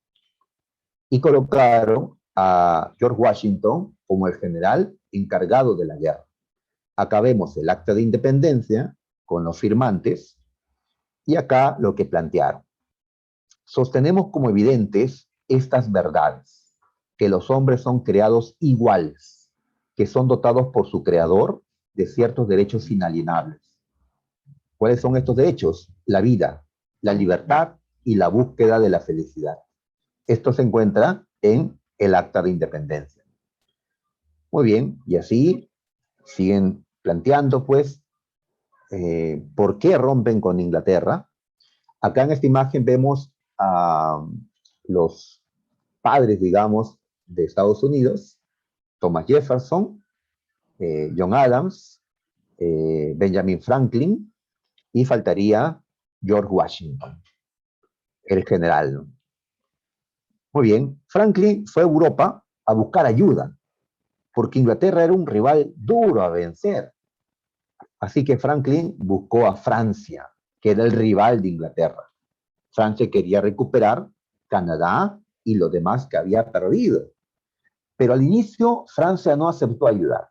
Speaker 1: y colocaron a George Washington como el general encargado de la guerra. Acá vemos el Acta de Independencia con los firmantes y acá lo que plantearon. Sostenemos como evidentes estas verdades, que los hombres son creados iguales, que son dotados por su creador de ciertos derechos inalienables, ¿Cuáles son estos derechos? La vida, la libertad y la búsqueda de la felicidad. Esto se encuentra en el Acta de Independencia. Muy bien, y así siguen planteando, pues, por qué rompen con Inglaterra. Acá en esta imagen vemos a los padres, digamos, de Estados Unidos, Thomas Jefferson, John Adams, Benjamin Franklin, y faltaría George Washington, el general, ¿no? Muy bien, Franklin fue a Europa a buscar ayuda, porque Inglaterra era un rival duro a vencer. Así que Franklin buscó a Francia, que era el rival de Inglaterra. Francia quería recuperar Canadá y lo demás que había perdido. Pero al inicio Francia no aceptó ayudar.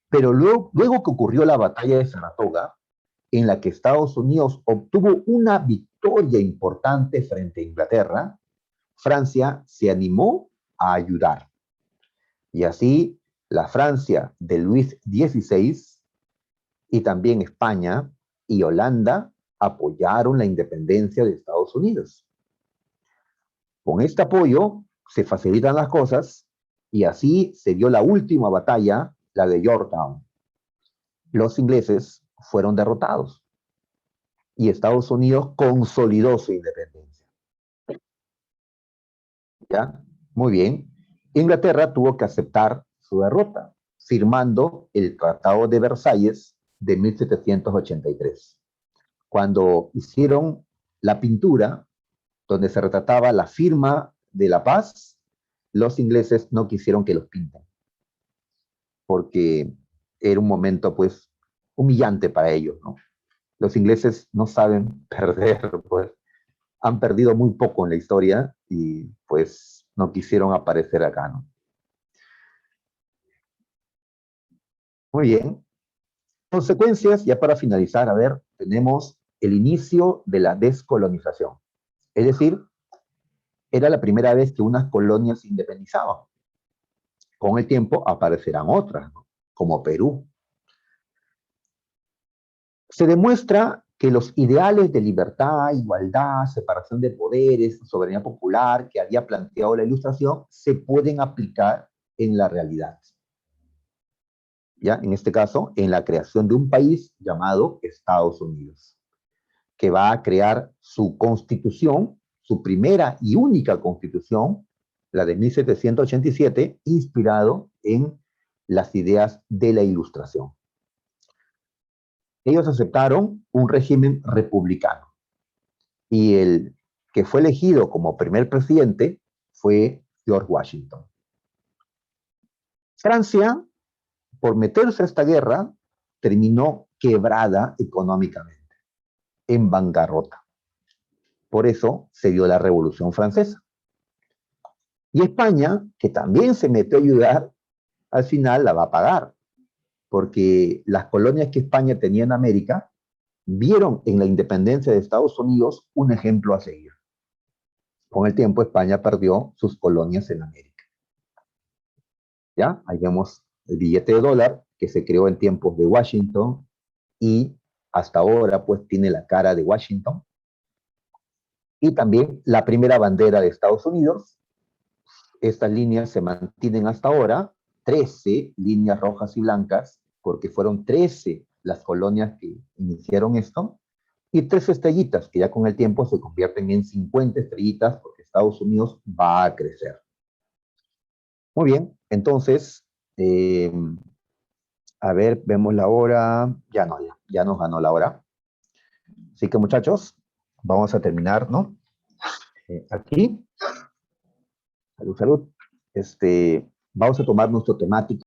Speaker 1: Pero luego que ocurrió la batalla de Saratoga, en la que Estados Unidos obtuvo una victoria importante frente a Inglaterra, Francia se animó a ayudar. Y así la Francia de Luis XVI y también España y Holanda apoyaron la independencia de Estados Unidos. Con este apoyo se facilitan las cosas y así se dio la última batalla, la de Yorktown. Los ingleses fueron derrotados y Estados Unidos consolidó su independencia. ¿Ya? Muy bien. Inglaterra tuvo que aceptar su derrota, firmando el Tratado de Versalles de 1783, cuando hicieron la pintura donde se retrataba la firma de la paz. Los ingleses no quisieron que los pinten, porque era un momento, pues, humillante para ellos, ¿no? Los ingleses no saben perder, pues, han perdido muy poco en la historia y, pues, no quisieron aparecer acá, ¿no? Muy bien. Consecuencias, ya para finalizar, a ver, tenemos el inicio de la descolonización. Es decir, era la primera vez que unas colonias se independizaban. Con el tiempo aparecerán otras, ¿no? Como Perú. Se demuestra que los ideales de libertad, igualdad, separación de poderes, soberanía popular que había planteado la Ilustración se pueden aplicar en la realidad. ¿Ya? En este caso, en la creación de un país llamado Estados Unidos, que va a crear su constitución, su primera y única constitución, la de 1787, inspirado en las ideas de la Ilustración. Ellos aceptaron un régimen republicano y el que fue elegido como primer presidente fue George Washington. Francia, por meterse a esta guerra, terminó quebrada económicamente, en bancarrota. Por eso se dio la Revolución Francesa. Y España, que también se metió a ayudar, al final la va a pagar, porque las colonias que España tenía en América vieron en la independencia de Estados Unidos un ejemplo a seguir. Con el tiempo, España perdió sus colonias en América. ¿Ya? Ahí vemos el billete de dólar que se creó en tiempos de Washington y hasta ahora pues tiene la cara de Washington. Y también la primera bandera de Estados Unidos. Estas líneas se mantienen hasta ahora, 13 líneas rojas y blancas, porque fueron 13 las colonias que iniciaron esto, y 3 estrellitas, que ya con el tiempo se convierten en 50 estrellitas, porque Estados Unidos va a crecer. Muy bien, entonces, a ver, vemos la hora, ya nos ganó la hora. Así que muchachos, vamos a terminar, ¿no? Aquí, salud, salud. Vamos a tomar nuestro temático